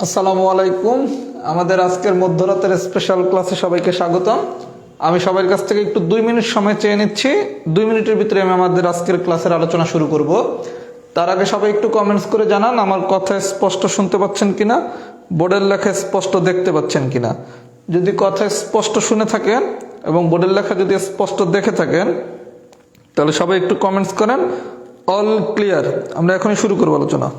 আসসালামু আলাইকুম। আমাদের আজকের মধ্যরাতের স্পেশাল ক্লাসে সবাইকে স্বাগতম। আমি সবার কাছ থেকে একটু 2 মিনিট সময় চেয়ে নিচ্ছি। 2 মিনিটের ভিতরে আমি আমাদের আজকের ক্লাসের আলোচনা শুরু করব। তার আগে সবাই একটু কমেন্টস করে জানান আমার কথা স্পষ্ট শুনতে পাচ্ছেন কিনা, বোর্ডের লেখা স্পষ্ট দেখতে পাচ্ছেন কিনা। যদি কথা স্পষ্ট শুনে থাকেন এবং বোর্ডের লেখা যদি স্পষ্ট দেখে থাকেন তাহলে সবাই একটু কমেন্টস করেন অল ক্লিয়ার। আমরা এখনই শুরু করব আলোচনা।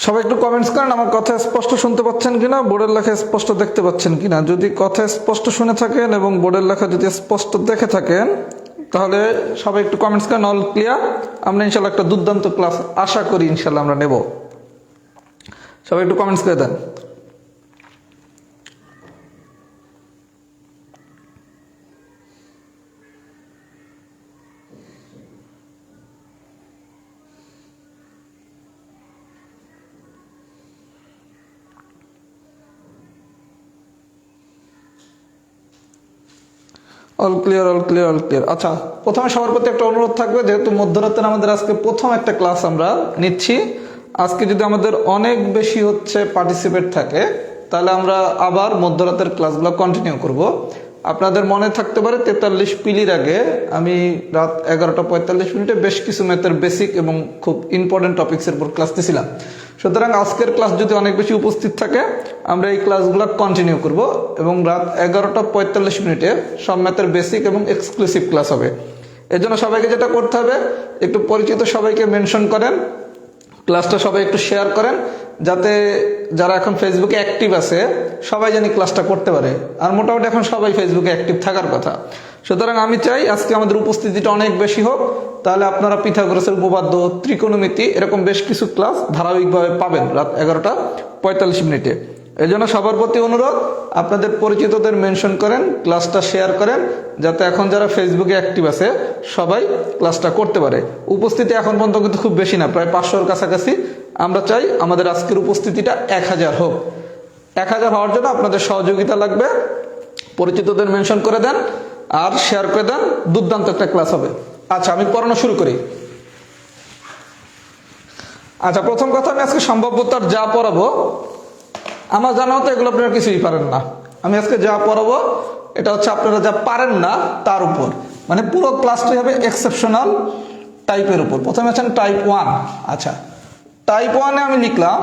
সবাই একটু কমেন্টস করেন আমার কথা স্পষ্ট শুনতে পাচ্ছেন কিনা, বোর্ডের লেখা স্পষ্ট দেখতে পাচ্ছেন কিনা। যদি কথা স্পষ্ট শুনে থাকেন এবং বোর্ডের লেখা যদি স্পষ্ট দেখে থাকেন তাহলে সবাই একটু কমেন্টস করেন অল ক্লিয়ার। আমরা ইনশাল্লাহ একটা দুর্দান্ত ক্লাস আশা করি ইনশাল্লাহ আমরা নেব। সবাই একটু কমেন্টস করে দেন। All clear, all clear, all clear. আচ্ছা, প্রথমে সবার প্রতি একটা অনুরোধ থাকবে, যেহেতু মধ্যরাতের আমাদের আজকে প্রথম একটা ক্লাস আমরা নিচ্ছি। আজকে যদি আমাদের অনেক বেশি পার্টিসিপেট থাকে তাহলে আমরা আবার মধ্যরাতের ক্লাসগুলো কন্টিনিউ করব। আপনাদের মনে থাকতে পারে 43 পিলির আগে আমি রাত 11:45 বেশ কিছু ম্যাথের বেসিক এবং খুব ইম্পর্টেন্ট টপিক্সের উপর ক্লাস দিয়েছিলাম। সুতরাং আজকের ক্লাস যদি অনেক বেশি উপস্থিত থাকে আমরা এই ক্লাসগুলো কন্টিনিউ করব এবং রাত 11:45 সব ম্যাথের বেসিক এবং এক্সক্লুসিভ ক্লাস হবে। এর জন্য সবাইকে যেটা করতে হবে, একটু পরিচিত সবাইকে মেনশন করেন, ক্লাসটা সবাই একটু শেয়ার করেন, যাতে যারা এখন ফেসবুকে অ্যাক্টিভ আছে সবাই জানি ক্লাসটা করতে পারে। আর মোটামুটি এখন সবাই ফেসবুকে অ্যাক্টিভ থাকার কথা। সুতরাং আমি চাই আজকে আমাদের উপস্থিতিটা অনেক বেশি হোক, তাহলে আপনারা পিথাগোরাসের উপপাদ্য, ত্রিকোণমিতি এরকম বেশ কিছু ক্লাস ধারাবাহিকভাবে পাবেন রাত 11:45। এই জন্য সবার প্রতি অনুরোধ, আপনাদের পরিচিতদের মেনশন করেন, ক্লাসটা শেয়ার করেন, যাতে এখন যারা ফেসবুকে অ্যাক্টিভ আছে সবাই ক্লাসটা করতে পারে। উপস্থিতি এখন পর্যন্ত কিন্তু খুব বেশি না, প্রায় 500-র কাছাকাছি। আমরা চাই আমাদের আজকের উপস্থিতিটা 1000 হোক। 1000 হওয়ার জন্য আপনাদের সহযোগিতা লাগবে। পরিচিতদের মেনশন করে দেন আর শেয়ার করে দেন, দুর্দান্ত একটা ক্লাস হবে। আচ্ছা, আমি পড়ানো শুরু করি। আচ্ছা, প্রথম কথা, আমি আজকে সম্ভাব্যতার যা পড়াবো আমার জানা হতো এগুলো আপনারা কিছুই পারেন না। আমি আজকে যা পড়াবো এটা আপনারা যা পারেন না তার উপর, মানে পুরো ক্লাসটাই হবে এক্সেপশনাল টাইপের উপর। প্রথমে আছেন টাইপ 1। আচ্ছা, টাইপ 1-এ আমি লিখলাম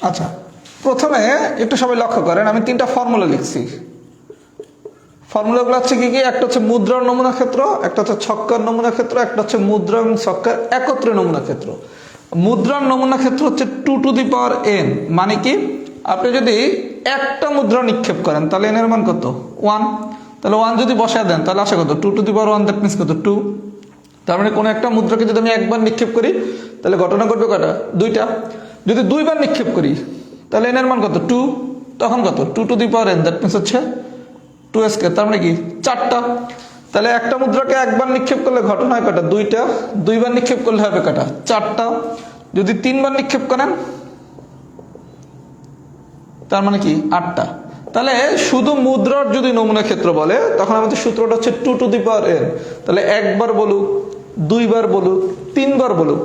আচ্ছা, প্রথমে একটু সবাই লক্ষ্য করেন, আমি 3টা ফর্মুলা লিখছি। ফর্মুলাগুলো হচ্ছে কি কি? একটা হচ্ছে মুদ্রার নমুনা ক্ষেত্র, একটা হচ্ছে ছক্কার নমুনা ক্ষেত্র, একটা হচ্ছে মুদ্রা এবং ছক্কার একত্রে নমুনা ক্ষেত্র। মুদ্রার নমুনা ক্ষেত্র হচ্ছে 2n। মানে কি, আপনি যদি একটা মুদ্রা নিক্ষেপ করেন তাহলে n এর মান কত? 1। তাহলে 1 যদি বসায় দেন তাহলে আসে কত? 2^1, দ্যাট মিনস কত? 2। তার মানে কোনো একটা মুদ্রাকে যদি আমি একবার নিক্ষেপ করি তাহলে ঘটনা ঘটবে কয়টা? 2টা। যদি দুইবার নিক্ষেপ করি তাহলে n এর মান কত 2, তখন কত 2 to the power n, that means হচ্ছে 2 স্কয়ার, তার মানে কি 4টা। তাহলে একটা মুদ্রাকে একবার নিক্ষেপ করলে ঘটনা হয় কটা, 2টা, দুইবার নিক্ষেপ করলে হবে কটা, 4টা। যদি 3বার নিক্ষেপ করেন তার মানে কি 8টা। তাহলে শুধু মুদ্রার যদি নমুনা ক্ষেত্র বলে তখন আমাদের সূত্রটা হচ্ছে 2 টু দি পাওয়ার n। তাহলে একবার বলুক, দুইবার বলুক, তিনবার বলুক,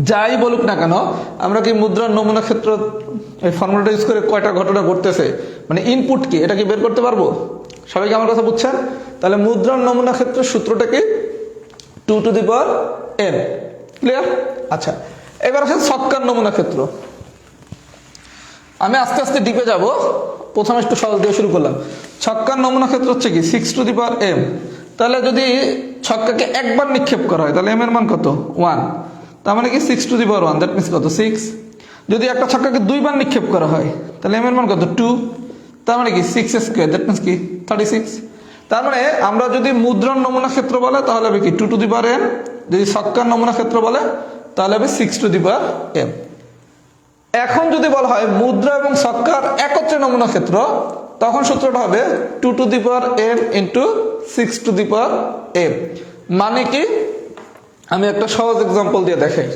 যাই বলুক না কেন, আমরা কি মুদ্রার নমুনা ক্ষেত্র এই ফর্মুলাটা ইউজ করে কয়টা ঘটনা ঘটতেছে, মানে ইনপুট কি, এটা কি বের করতে পারবো? সবাইকে আমার কথা বুঝছেন? তাহলে মুদ্রার নমুনা ক্ষেত্রের সূত্রটা কি 2 to the power n। Clear? আচ্ছা, এবার আসেন ছক্কার নমুনা ক্ষেত্র। আমি আস্তে আস্তে ডিপে যাব, প্রথমে একটু সহজ দিয়ে শুরু করলাম। ছক্কার নমুনা ক্ষেত্র হচ্ছে কি 6 টু দি পাওয়ার m। তাহলে যদি ছক্কাকে একবার নিক্ষেপ করা হয় তাহলে m এর মান কত 1, তার মানে কি 6 to the power 1, that means কত 6। যদি একটা ছক্কাকে দুইবার নিক্ষেপ করা হয় তাহলে m এর মান কত 2, তার মানে কি 6 স্কয়ার, দ্যাট মিনস কি 36। তার মানে আমরা যদি মুদ্রার নমুনা ক্ষেত্র বলে তাহলে হবে কি 2 টু দি পাওয়ার n, যদি ছক্কার নমুনা ক্ষেত্র বলে তাহলে হবে 6 টু দি পাওয়ার m। এখন যদি বলা হয় মুদ্রা এবং ছক্কার একত্রে নমুনা ক্ষেত্র, তখন সূত্রটা হবে 2 to the power m into 6 to the power m। মানে কি, আমি একটা সহজ এক্সাম্পল দিয়ে দেখাই।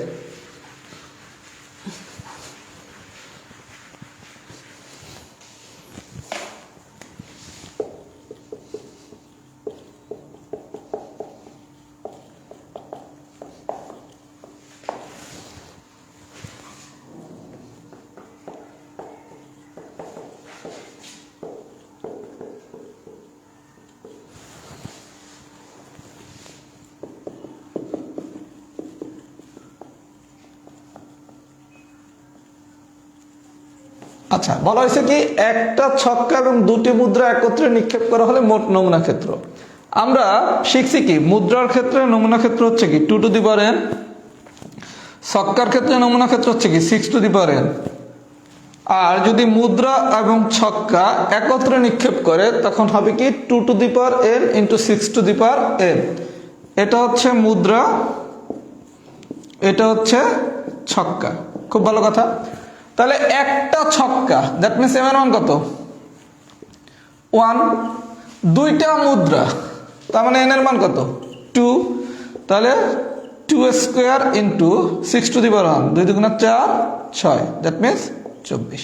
আচ্ছা, বলা হয়েছে কি একটা ছক্কা এবং দুটি মুদ্রা একত্রে নিক্ষেপ করা হলে মোট নমুনা ক্ষেত্র। আমরা শিখছি কি মুদ্রার ক্ষেত্রে নমুনা ক্ষেত্র হচ্ছে কি 2 টু দি পাওয়ার n, ছক্কার ক্ষেত্রে নমুনা ক্ষেত্র হচ্ছে কি 6 টু দি পাওয়ার n। আর যদি মুদ্রা এবং ছক্কা একত্রে নিক্ষেপ করে তখন হবে কি 2 to the power n into 6 to the power n। এটা হচ্ছে মুদ্রা, এটা হচ্ছে ছক্কা। খুব ভালো কথা। তাহলে একটা ছক্কা, দ্যাট মিনস m এর মান কত 1, দুইটা মুদ্রা তার মানে n এর মান কত 2, তাহলে 2 স্কয়ার ইন্টু 6 টু দি পাওয়ার 1, 2 দুগুণে 4, 6, দ্যাট মিনস 24।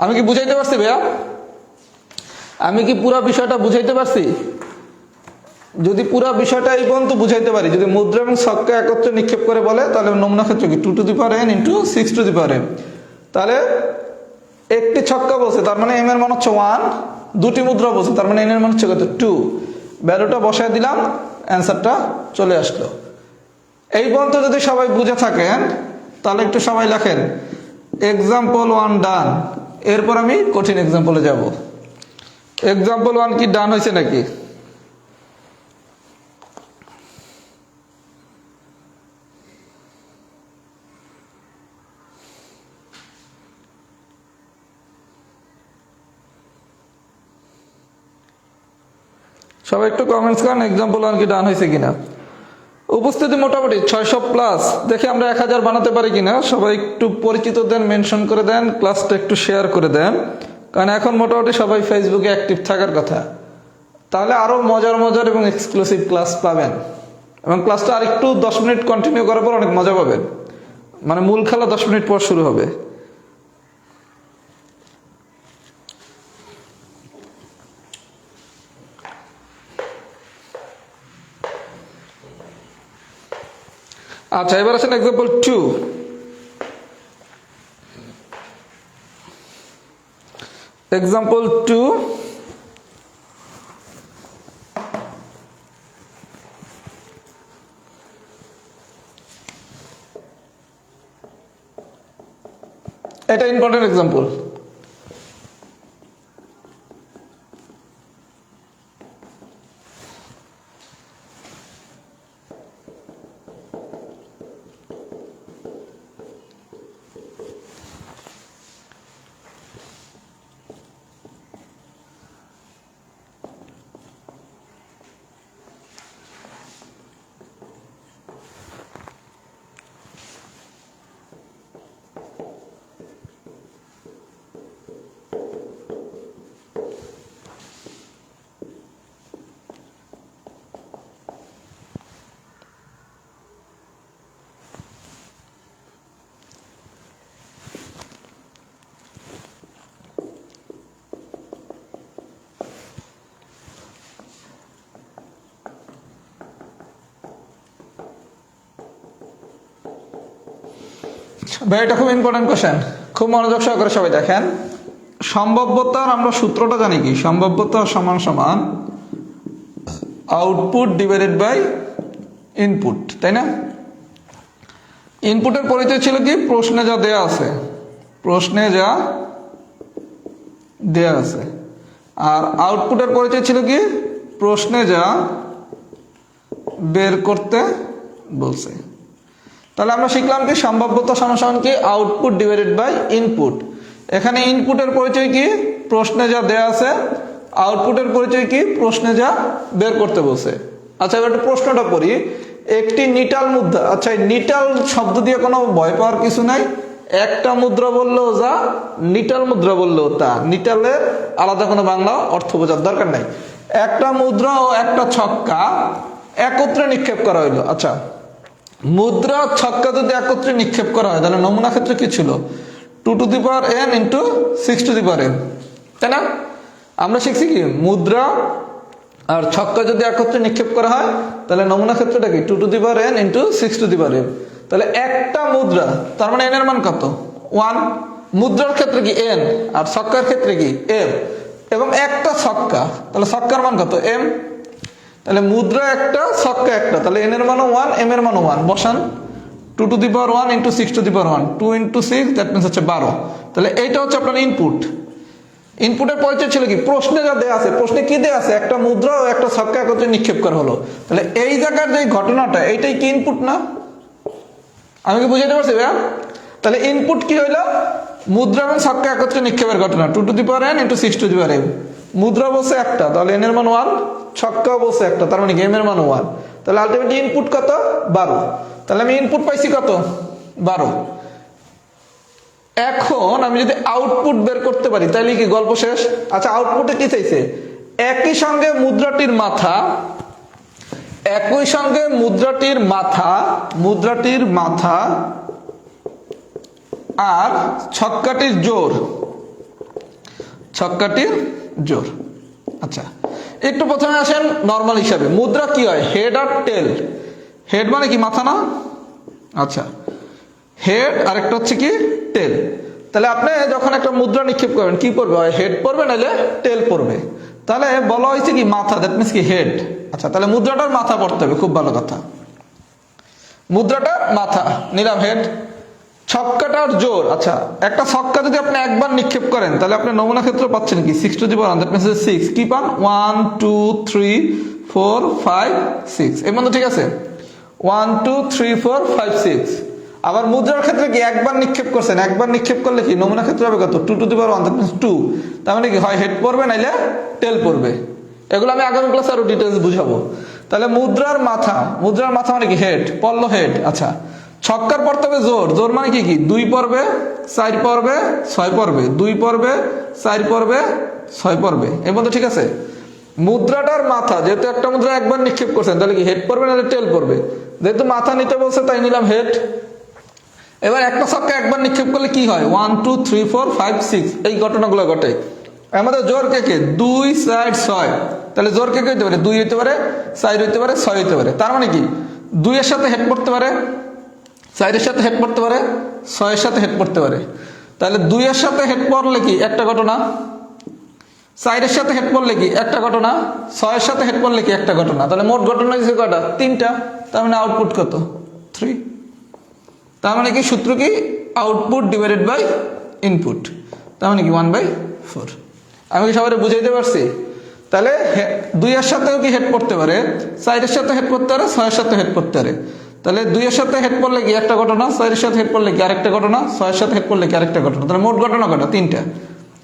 আমি কি বুঝাইতে পারছি ভাইয়া? আমি কি পুরো বিষয়টা বুঝাইতে পারছি? যদি পুরো বিষয়টা এই পর্যন্ত বুঝাইতে পারি, যদি মুদ্রা এবং ছক্কা একত্রে নিক্ষেপ করে বলে তাহলে নমুনা ক্ষেত্র কি 2 to the power n into 6 to the power n। তাহলে একটি ছক্কা বলছে তার মানে m এর মান হচ্ছে 1, দুটি মুদ্রা বলছে তার মানে n এর মান হচ্ছে কত 2। ভ্যালুটা বসায় দিলাম, অ্যান্সারটা চলে আসলো। এই পর্যন্ত যদি সবাই বুঝে থাকেন তাহলে একটু সবাই লেখেন এক্সাম্পল 1 ডান। এরপর আমি কঠিন এক্সাম্পলে যাব। এক্সাম্পল 1 কি ডান হয়েছে নাকি? সবাই একটু কমেন্টস করেন এক্সাম্পল 1 কি ডান হয়েছে কিনা। উপস্থিতি মোটামুটি 600 প্লাস। দেখি আমরা 1000 বানাতে পারি কিনা। সবাই একটু পরিচিত দেন, মেনশন করে দেন, ক্লাসটা একটু শেয়ার করে দেন, কারণ এখন মোটামুটি সবাই ফেসবুকে অ্যাক্টিভ থাকার কথা। তাহলে আরো মজার মজার এবং এক্সক্লুসিভ ক্লাস পাবেন, এবং ক্লাসটা আর একটু 10 মিনিট কন্টিনিউ করার পর অনেক মজা পাবেন। মানে মূল খেলা 10 মিনিট পর শুরু হবে। আচ্ছা, এবার আসেন এক্সাম্পল 2। এক্সাম্পল 2, এটা ইম্পর্টেন্ট এক্সাম্পল। ভাই এটা খুব ইম্পর্টেন্ট কোশ্চেন, খুব মনোযোগ সহকারে সবাই দেখেন। সম্ভাব্যতার আমরা সূত্রটা জানি কি, সম্ভাব্যতা সমান সমান আউটপুট ডিভাইডেড বাই ইনপুট, তাই না? ইনপুটের পরিচয় ছিল কি, প্রশ্নে যা দেয়া আছে, প্রশ্নে যা দেয়া আছে। আর আউটপুটের পরিচয় ছিল কি, প্রশ্নে যা বের করতে বলছে। তাহলে আমরা শিখলাম কি, সম্ভাব্যতা সমান সমান কি, আউটপুট ডিভাইডেড বাই ইনপুট। এখানে ইনপুটের পরিচয় কি, প্রশ্নে যা দেয়া আছে, আউটপুটের পরিচয় কি, প্রশ্নে যা বের করতে বলছে। আচ্ছা এবার একটু প্রশ্নটা পড়ি। একটি নিটাল মুদ্রা, আচ্ছা এই নিটাল শব্দ দিয়ে কোনো ভয় পাওয়ার কিছু নাই। একটা মুদ্রা বললেও যা, নিটাল মুদ্রা বললেও তা, নিটালের আলাদা কোনো বাংলা অর্থ বোঝার দরকার নাই। একটা মুদ্রা ও একটা ছক্কা একত্রে নিক্ষেপ করা হইলো। আচ্ছা মুদ্রা ছক্কা যদি একত্রে নিক্ষেপ করা হয় তাহলে নমুনা ক্ষেত্রে কি ছিল, 2 to the power n into 6 to the power n, তাই না? আমরা শিখছি কি, মুদ্রা আর ছক্কা যদি একত্রে নিক্ষেপ করা হয় তাহলে নমুনা ক্ষেত্রটা কি, 2 to the power n into 6 to the power n। তাহলে একটা মুদ্রা তার মানে n এর মান কত, 1। মুদ্রার ক্ষেত্রে কি n, আর ছক্কার ক্ষেত্রে কি m, এবং একটা ছক্কা, তাহলে ছক্কার মান কত, m। তাহলে মুদ্রা একটা, ছক্কা একটা, তাহলে n এর মানও 1, m এর মানও 1। বসান 2 to the power 1 into 6 to the power 1, 2 into 6 that means হচ্ছে 12। তাহলে এইটা হচ্ছে আপনার ইনপুট। ইনপুটের পরিচয় ছিল কি, প্রশ্নে যা দেয়া আছে, প্রশ্নে কি দেয়া আছে, একটা মুদ্রা ও একটা ছক্কা একত্রে নিক্ষেপ করা হলো। তাহলে এই জায়গার যে ঘটনাটা, এইটাই কি ইনপুট না? আমি কি বুঝাইতে পারছি ভাইয়া? তাহলে ইনপুট কি হইলো, মুদ্রা এবং ছক্কা একত্রে নিক্ষেপের ঘটনা, 2 to the power n into 6 to the power n। মুদ্রা বলছে একটা, তাহলে n এর মান 1, ছক্কাও বলছে একটা, তার মানে m এর মান 1। তাহলে আলটিমেটলি ইনপুট কত, 12। তাহলে আমি ইনপুট পাইছি কত, 12। এখন আমি যদি আউটপুট বের করতে পারি তাহলে কি গল্প শেষ। আচ্ছা আউটপুটে কি চাইছে, একই সঙ্গে মুদ্রাটির মাথা, একই সঙ্গে মুদ্রাটির মাথা, মুদ্রাটির মাথা আর ছক্কাটির জোর, ছক্কাটির জোর। আচ্ছা একটু প্রথমে আসেন নরমাল হিসাবে, মুদ্রা কি হয়, হেড আর টেল। হেড মানে কি, মাথা না? আচ্ছা হেড আর একটা হচ্ছে কি, টেল। তাহলে আপনি যখন একটা মুদ্রা নিক্ষেপ করবেন কি পড়বে, হয় হেড পড়বে নাহলে টেল পড়বে। তাহলে বলা হয়েছে কি মাথা, দ্যাট মিনস কি হেড। আচ্ছা তাহলে মুদ্রাটার মাথা পড়তে হবে, খুব ভালো কথা। মুদ্রাটার মাথা নিলাম হেড, ছক্কাটার জোর। আচ্ছা একটা ছক্কা যদি আপনি একবার নিক্ষেপ করেন তাহলে আপনি নমুনা ক্ষেত্র পাচ্ছেন কি, 6 to the power 1, that means 6। কি পান, 1 2 3 4 5 6, এর মধ্যে ঠিক আছে, 1 2 3 4 5 6। আবার মুদ্রার ক্ষেত্রে কি, একবার নিক্ষেপ করছেন, একবার নিক্ষেপ করলে কি নমুনা ক্ষেত্রে হবে কত, 2 to the power 1, that means 2। তার মানে কি হয় হেড পড়বে নাইলে টেল পড়বে। এগুলো আমি আগামী ক্লাসে আরো ডিটেইলস বুঝাবো। তাহলে মুদ্রার মাথা, মুদ্রার মাথা মানে কি হেড, পড়লো হেড। আচ্ছা ছক্কার পড়তে হবে জোর, জোর মানে কি, 2 পড়বে 4 পড়বে 6 পড়বে, 2 পড়বে 4 পড়বে 6 পড়বে, এর মধ্যে ঠিক আছে। মুদ্রাটার মাথা, যেহেতু একটা মুদ্রা একবার নিক্ষেপ করছেন তাহলে কি হেড পড়বে নাহলে টেল পড়বে, যেহেতু মাথা নিতে বলছে তাই নিলাম হেড। এবার একটা ছক্কা একবার নিক্ষেপ করলে কি হয়, 1 2 3 4 5 6, এই ঘটনাগুলো ঘটে। আমাদের জোর কে কে, 2 4 6। তাহলে জোর কে কে হইতে পারে, 2 হইতে পারে, 4 হইতে পারে, 6 হইতে পারে। তার মানে কি 2 এর সাথে হেড পড়তে পারে, 4 এর সাথে হেড পড়তে পারে, 6 এর সাথে হেড পড়তে পারে। তাহলে 2 এর সাথে হেড পড়লে কি একটা ঘটনা, 4 এর সাথে হেড পড়লে কি একটা ঘটনা, 6 এর সাথে হেড পড়লে কি একটা ঘটনা। তাহলে মোট ঘটনা হচ্ছে কয়টা, 3টা। তার মানে আউটপুট কত, 3। তার মানে কি সূত্র কি, আউটপুট ডিভাইডেড বাই ইনপুট, তার মানে কি 1/4। আমি কি সবাই বুঝাইতে পারছি? তাহলে 2 এর সাথেও কি হেড পড়তে পারে, 4 এর সাথে হেড পড়তে পারে, 6 এর সাথে হেড পড়তে পারে। তাহলে 2 এর সাথে হেড পড়লে কি একটা ঘটনা, 4 এর সাথে হেড পড়লে কি আরেকটা ঘটনা, 6 এর সাথে হেড পড়লে কি আরেকটা ঘটনা। তাহলে মোট ঘটনা কয়টা, 3টা।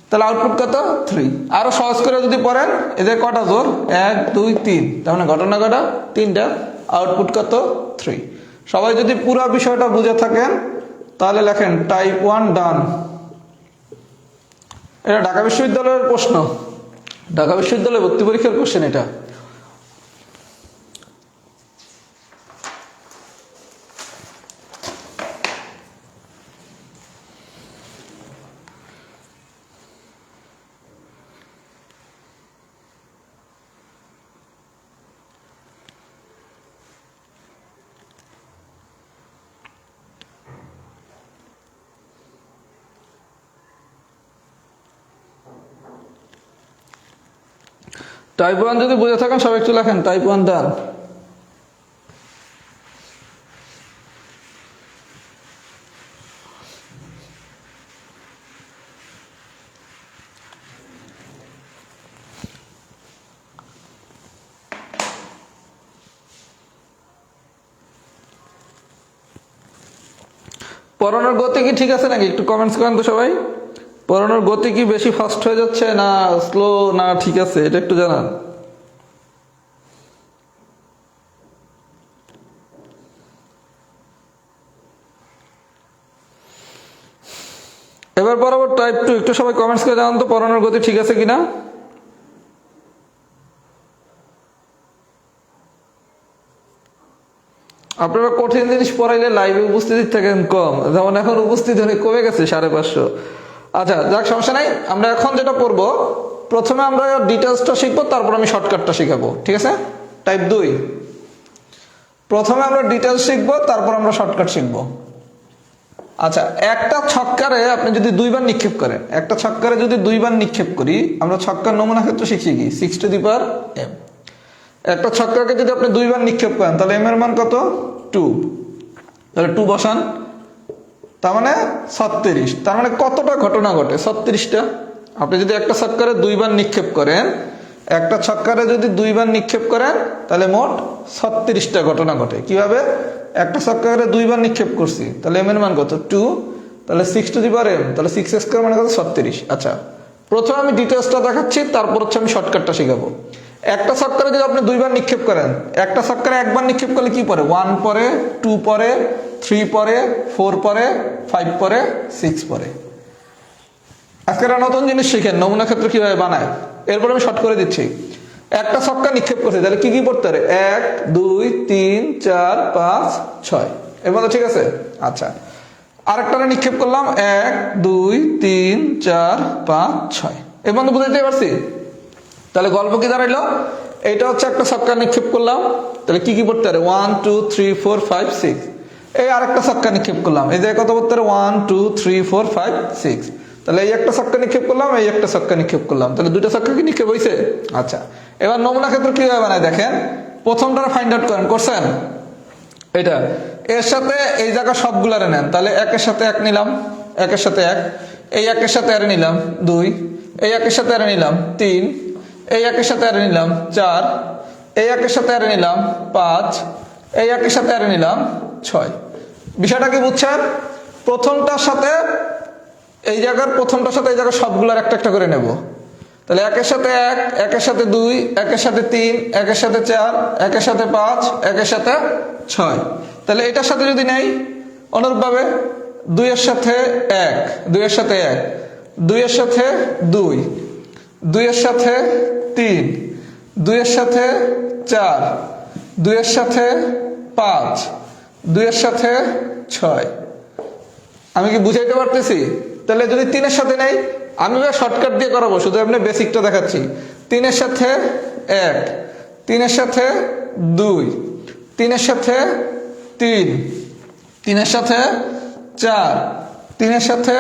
তাহলে আউটপুট কত, 3। আরো সহজ করে যদি পড়েন, এদের কটা জোর, 1 2 3, তার মানে ঘটনা কয়টা, 3টা। আউটপুট কত, 3। সবাই যদি পুরো বিষয়টা বুঝে থাকেন তাহলে লেখেন টাইপ 1 ডান। এটা ঢাকা বিশ্ববিদ্যালয়ের প্রশ্ন, ঢাকা বিশ্ববিদ্যালয় ভর্তি পরীক্ষার কোশ্চেন এটা। টাইপ 1 যদি বুঝে থাকেন সবাই একটু লেখেন টাইপ 1 ডান। পড়ানোর গতি কি ঠিক আছে নাকি একটু কমেন্টস করেন তো সবাই। পড়ানোর গতি কি বেশি ফাস্ট হয়ে যাচ্ছে না স্লো না ঠিক আছে এটা একটু জানান। এবার বরাবর টাইপ 2 একটু সবাই কমেন্টস করে জানান তো পড়ানোর গতি ঠিক আছে কিনা। আপনারা কঠিন জিনিস পড়াইলে লাইভে উপস্থিতি থাকেন কম, যেমন এখন উপস্থিতি অনেক কমে গেছে 550। আচ্ছা যাক সমস্যা নাই, আমরা এখন যেটা পড়বো প্রথমে আমরা ডিটেলসটা শিখবো, তারপর আমি শর্টকাটটা শিখাবো, ঠিক আছে। টাইপ 2 প্রথমে আমরা ডিটেলস শিখবো, তারপর আমরা শর্টকাট শিখবো। আচ্ছা একটা ছক্কারে আপনি যদি 2 বার নিক্ষেপ করেন, একটা ছক্কারে যদি 2 বার নিক্ষেপ করি, আমরা ছক্কার নমুনা ক্ষেত্র শিখছি কি 6 টু দি পাওয়ার m। একটা ছক্কাকে যদি আপনি 2 বার নিক্ষেপ করেন তাহলে m এর মান কত 2, তাহলে 2 বসান, তার মানে 36। তার মানে কতটা ঘটনা ঘটে 36টা। আপনি যদি একটা ছক্কারে 2 বার নিক্ষেপ করেন, একটা ছক্কারে যদি 2 বার নিক্ষেপ করেন তাহলে মোট 36টা ঘটনা ঘটে। কিভাবে? একটা ছক্কারে 2 বার নিক্ষেপ করছি, তাহলে m এর মান কত 2, তাহলে 6 টু দি পাওয়ার m, তাহলে 6 স্কয়ার মানে কত 36। আচ্ছা প্রথমে আমি ডিটেইলসটা দেখাচ্ছি, তারপর হচ্ছে আমি শর্টকাটটা শেখাবো। একটা ছক্কারে যদি আপনি 2 বার নিক্ষেপ করেন, একটা ছক্কারে একবার নিক্ষেপ করলে কি পড়ে 1 পরে 2 পরে 3 পরে 4 পরে 5 পরে 6 পরে। আজকে একটা নতুন জিনিস শিখেন, নমুনা ক্ষেত্র কিভাবে বানায়, এরপর আমি শর্ট করে দিচ্ছি। একটা ছক্কা নিক্ষেপ করছে, তাহলে কি কি পড়তে পারে 1 2 3 4 5 6 এর মধ্যে, ঠিক আছে। আচ্ছা আরেকটা নিক্ষেপ করলাম 1 2 3 4 5 6 এর মধ্যে বুঝাইতে পারছি। তাহলে গল্প কি দাঁড়াইলো, এইটা হচ্ছে একটা ছক্কা নিক্ষেপ করলাম, তাহলে কি কি পড়তে পারে 1 2 3 4 5 6। এই আরেকটা ছক্কা নিক্ষেপ করলাম, এই জায়গায় কত পড়তে পারে 1 2 3 4 5 6। তাহলে এই একটা ছক্কা নিক্ষেপ করলাম, এই একটা ছক্কা নিক্ষেপ করলাম, তাহলে দুইটা ছক্কা কি নিক্ষেপ হয়েছে। আচ্ছা এবার নমুনা ক্ষেত্র কিভাবে বানায় দেখেন, প্রথমটা ফাইন্ড আউট করেন, করছেন এটা এর সাথে এই জায়গা সবগুলারে নেন, তাহলে 1 এর সাথে 1 নিলাম, 1 এর সাথে 1, এই 1 এর সাথে আর নিলাম 2, এই 1 এর সাথে আর নিলাম 3, এই 1 এর সাথে আর নিলাম 4, এই 1 এর সাথে আর নিলাম 5, এই 1 এর সাথে আর নিলাম 6। বিষয়টা কি বুঝছেন? প্রথমটার সাথে এই জায়গার প্রথমটার সাথে এই জায়গার সবগুলোর একটা একটা করে নেব। তাহলে 1 এর সাথে 1, 1 এর সাথে 2, 1 এর সাথে 3, 1 এর সাথে 4, 1 এর সাথে 5, 1 এর সাথে 6। তাহলে এটার সাথে যদি নেই অনুরূপভাবে 2 এর সাথে 1, 2 এর সাথে 1, 2 এর সাথে 2, 2 এর সাথে 3, 2 এর সাথে 4, 2 এর সাথে 5, 2 এর সাথে 6। আমি কি বুঝাইতে পারতেছি? তাহলে যদি 3 এর সাথে নেই, আমি শর্টকাট দিয়ে করাবো, শুধু আপনি বেসিকটা দেখাচ্ছি। 3 এর সাথে 1, 3 এর সাথে 2, 3 এর সাথে 3, 3 এর সাথে 4, 3 এর সাথে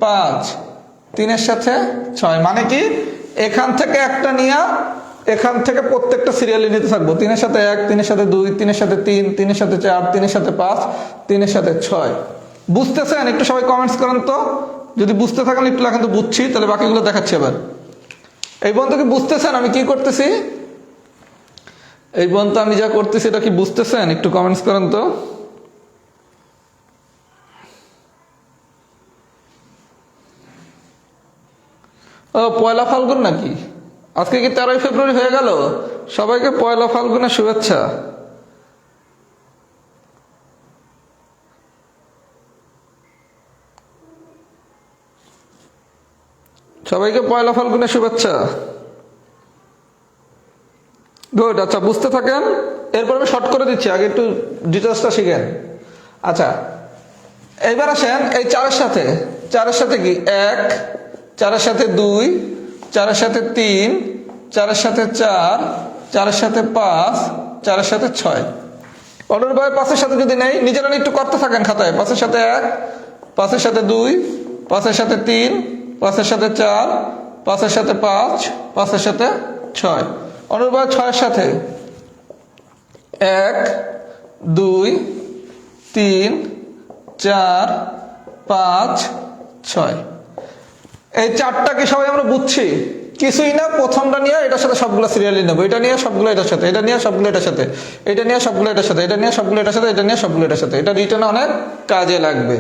5, 3 এর সাথে 6। মানে কি এখান থেকে একটা নিয়ে এখান থেকে প্রত্যেকটা সিরিয়ালে নিতে থাকবো। 3 এর সাথে 1, 3 এর সাথে 2, 3 এর সাথে 3, 3 এর সাথে 4, 3 এর সাথে 5, 3 এর সাথে 6। বুঝতেছেন? একটু সবাই কমেন্টস করেন তো, যদি বুঝতে থাকেন একটু লেখেন তো বুঝছি, তাহলে বাকিগুলো দেখাচ্ছি। এবার এই পর্যন্ত কি বুঝতেছেন আমি কি করতেছি? এই পর্যন্ত আমি যা করতেছি এটা কি বুঝতেছেন? একটু কমেন্টস করেন তো। ও পয়লা ফাল্গুন নাকি? আজকে কি 13ই ফেব্রুয়ারি হয়ে গেল? সবাইকে পয়লা ফাল্গুনের শুভেচ্ছা। সবাইকে পয়লা ফাল্গুনের শুভেচ্ছা। গুড। আচ্ছা বুঝতে থাকেন, এরপর আমি শর্ট করে দিচ্ছি, আগে একটু ডিটেলসটা শিখেন। আচ্ছা এইবার আসেন এই 4 সাথে, 4 সাথে কি 1, 4 সাথে 2, 4 সাথে 3, 4 সাথে 4, 4 সাথে 5, 4 সাথে 6। অনুরূপভাবে 5 সাথে যদি নেই, নিজেরা একটু করতে থাকেন খাতায়। 5 সাথে 1, 5 সাথে 2, 5 সাথে 3, 5 সাথে 4, 5 সাথে 5, 5 সাথে 6। অনুরূপভাবে 6 এর সাথে 1 2 3 4 5 6। এই চারটাকে সবাই আমরা বুঝছি, কিছুই না। প্রথমটা নিয়ে এটার সাথে সবগুলো সিরিয়ালি নেবো, এটা নিয়ে সবগুলো এটার সাথে, এটা নিয়ে সবগুলো এটার সাথে, এটা নিয়ে সবগুলো এটার সাথে, এটা নিয়ে সবগুলো এটার সাথে, এটা নিয়ে সবগুলো এটার সাথে। এটা রিটেনে অনেক কাজে লাগবে।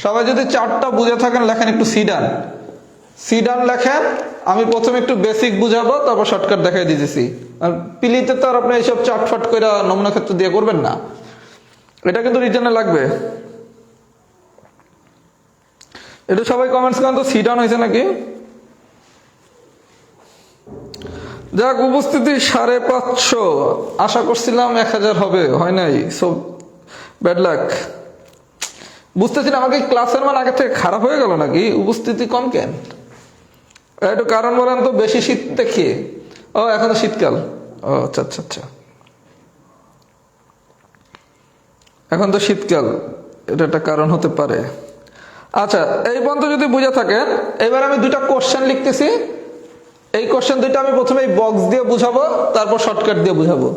সবাই যদি চারটা বুঝে থাকেন লেখেন একটু সিডান লেখেন। আমি প্রথমে একটু বেসিক বুঝাবো, তারপর শর্টকাট দেখাই দিতেছি। আর পিলিতে তো আর আপনি এইসব চাটফাট করে নমুনা ক্ষেত্র দিয়ে করবেন না, এটা কিন্তু রিটেনে লাগবে। এটা সবাই কমেন্টস করেন তো সিডান হয়েছে নাকি। যাক, উপস্থিতি 550, আশা করছিলাম 1000 হবে, হয় নাই। So bad luck. বুঝতেছি না আমাকে ক্লাসের মান আগে থেকে খারাপ হয়ে গেল নাকি, উপস্থিতি কম কেন? একটু কারণ বলেন তো। বেশি শীত দেখিয়ে? ও এখন তো শীতকাল। ও আচ্ছা আচ্ছা আচ্ছা, এখন তো শীতকাল, এটা একটা কারণ হতে পারে। আচ্ছা, এই পর্যন্ত যদি বুঝে থাকেন, এবার আমি দুইটা কোশ্চেন লিখতেছি। এই কোশ্চেন দুইটা আমি প্রথমে এই বক্স দিয়ে বুঝাবো, তারপর শর্টকাট দিয়ে বুঝাবো।